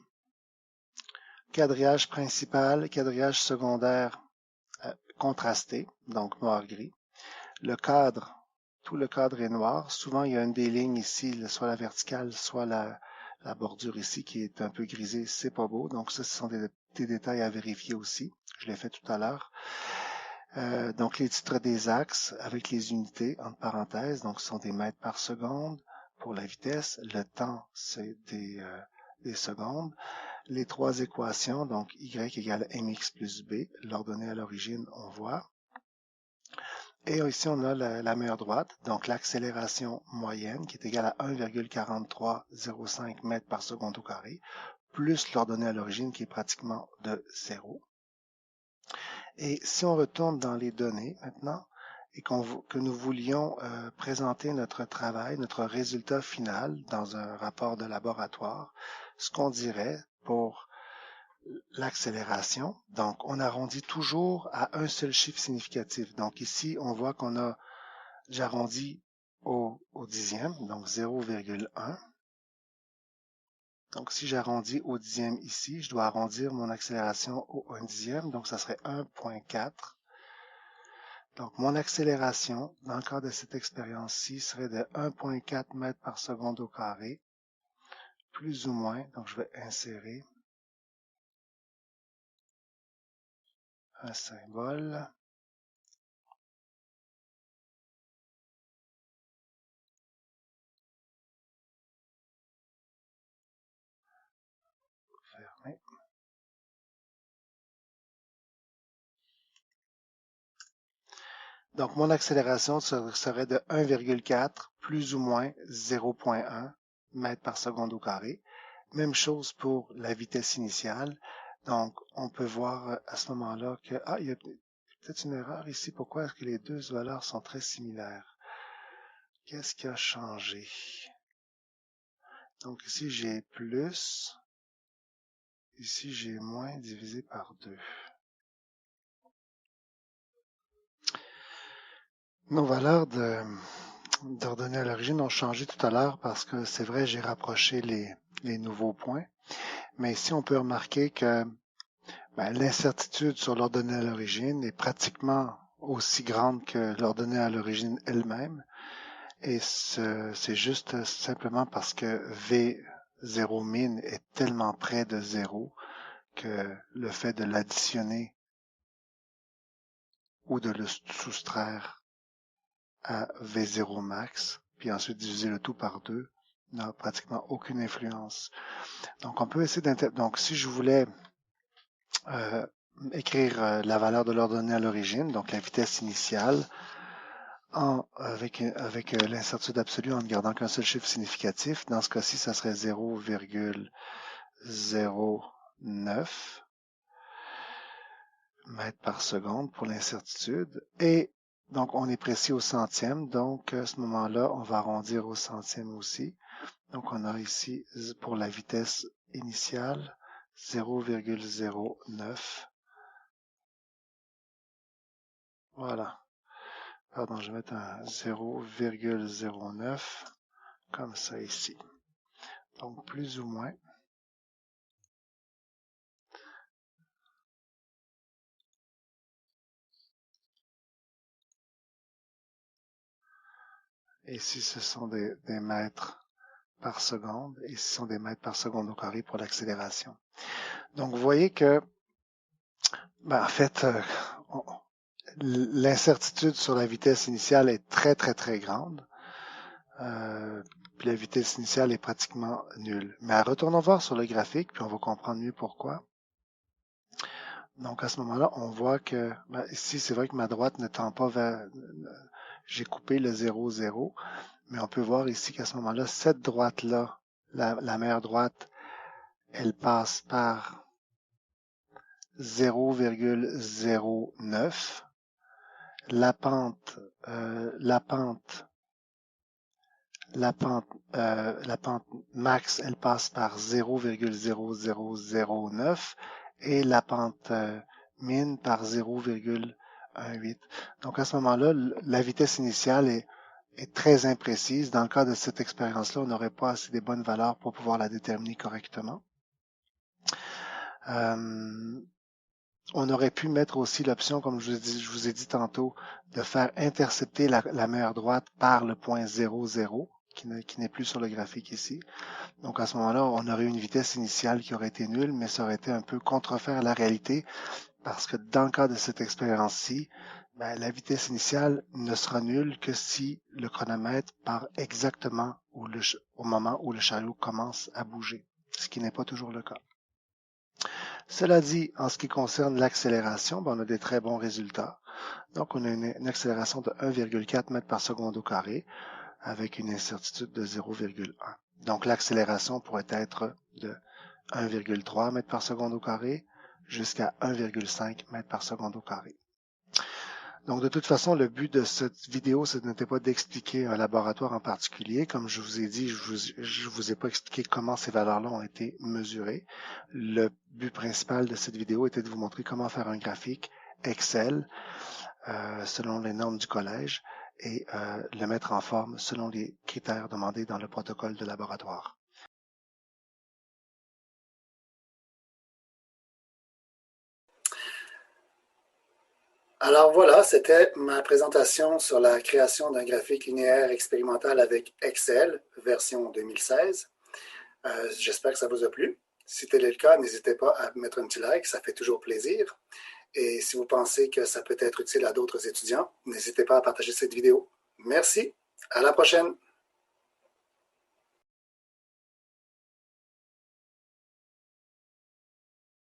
Quadrillage principal, quadrillage secondaire contrasté, donc noir-gris. Le cadre, tout le cadre est noir. Souvent, il y a une des lignes ici, soit la verticale, soit la bordure ici qui est un peu grisée. C'est pas beau. Donc, ça, ce sont des détails à vérifier aussi. Je l'ai fait tout à l'heure. Donc, les titres des axes avec les unités entre parenthèses. Donc, ce sont des mètres par seconde pour la vitesse. Le temps, c'est des secondes. Les trois équations, donc y égale mx plus b, l'ordonnée à l'origine, on voit. Et ici, on a la meilleure droite, donc l'accélération moyenne qui est égale à 1,4305 mètres par seconde au carré, plus l'ordonnée à l'origine qui est pratiquement de 0. Et si on retourne dans les données maintenant, et que nous voulions présenter notre travail, notre résultat final dans un rapport de laboratoire, ce qu'on dirait pour l'accélération. Donc, on arrondit toujours à un seul chiffre significatif. Donc, ici, on voit j'arrondis au dixième, donc 0,1. Donc, si j'arrondis au dixième ici, je dois arrondir mon accélération au 1 dixième, donc ça serait 1,4. Donc, mon accélération, dans le cas de cette expérience-ci, serait de 1,4 mètres par seconde au carré, plus ou moins. Donc, je vais insérer un symbole. Fermer. Donc, mon accélération serait de 1,4 plus ou moins 0,1 mètres par seconde au carré. Même chose pour la vitesse initiale. Donc, on peut voir à ce moment-là que, il y a peut-être une erreur ici. Pourquoi est-ce que les deux valeurs sont très similaires? Qu'est-ce qui a changé? Donc, ici, j'ai plus. Ici, j'ai moins divisé par 2. Nos valeurs d'ordonnées à l'origine ont changé tout à l'heure parce que c'est vrai, j'ai rapproché les nouveaux points. Mais ici, on peut remarquer que l'incertitude sur l'ordonnée à l'origine est pratiquement aussi grande que l'ordonnée à l'origine elle-même. Et c'est juste simplement parce que V0 min est tellement près de 0 que le fait de l'additionner ou de le soustraire à V0 max, puis ensuite diviser le tout par 2, n'a pratiquement aucune influence. Donc, on peut essayer donc, si je voulais écrire la valeur de l'ordonnée à l'origine, donc la vitesse initiale, avec l'incertitude absolue en ne gardant qu'un seul chiffre significatif, dans ce cas-ci, ça serait 0,09 mètres par seconde pour l'incertitude. Et donc, on est précis au centième. Donc, à ce moment-là, on va arrondir au centième aussi. Donc, on a ici, pour la vitesse initiale, 0,09. Voilà. Pardon, je vais mettre un 0,09 comme ça ici. Donc, plus ou moins. Et ici, ce sont des mètres par seconde. Et ce sont des mètres par seconde au carré pour l'accélération. Donc, vous voyez que, en fait, l'incertitude sur la vitesse initiale est très, très, très grande. Puis la vitesse initiale est pratiquement nulle. Mais retournons voir sur le graphique, puis on va comprendre mieux pourquoi. Donc, à ce moment-là, on voit que, ici, c'est vrai que ma droite ne tend pas vers, j'ai coupé le 0, 0, mais on peut voir ici qu'à ce moment-là, cette droite-là, la meilleure droite, elle passe par 0,09. La pente max, elle passe par 0,0009 et la pente min par 0,18. Donc à ce moment-là, la vitesse initiale est très imprécise. Dans le cas de cette expérience-là, on n'aurait pas assez de bonnes valeurs pour pouvoir la déterminer correctement. On aurait pu mettre aussi l'option, comme je vous ai dit tantôt, de faire intercepter la meilleure droite par le point 0,0, qui n'est plus sur le graphique ici. Donc à ce moment-là, on aurait eu une vitesse initiale qui aurait été nulle, mais ça aurait été un peu contrefaire la réalité, parce que dans le cas de cette expérience-ci, la vitesse initiale ne sera nulle que si le chronomètre part exactement au moment où le chariot commence à bouger, ce qui n'est pas toujours le cas. Cela dit, en ce qui concerne l'accélération, on a des très bons résultats. Donc, on a une accélération de 1,4 mètres par seconde au carré avec une incertitude de 0,1. Donc, l'accélération pourrait être de 1,3 mètres par seconde au carré jusqu'à 1,5 mètres par seconde au carré. Donc, de toute façon, le but de cette vidéo, ce n'était pas d'expliquer un laboratoire en particulier. Comme je vous ai dit, je vous ai pas expliqué comment ces valeurs-là ont été mesurées. Le but principal de cette vidéo était de vous montrer comment faire un graphique Excel selon les normes du collège et le mettre en forme selon les critères demandés dans le protocole de laboratoire. Alors voilà, c'était ma présentation sur la création d'un graphique linéaire expérimental avec Excel, version 2016. J'espère que ça vous a plu. Si tel est le cas, n'hésitez pas à mettre un petit like, ça fait toujours plaisir. Et si vous pensez que ça peut être utile à d'autres étudiants, n'hésitez pas à partager cette vidéo. Merci, à la prochaine!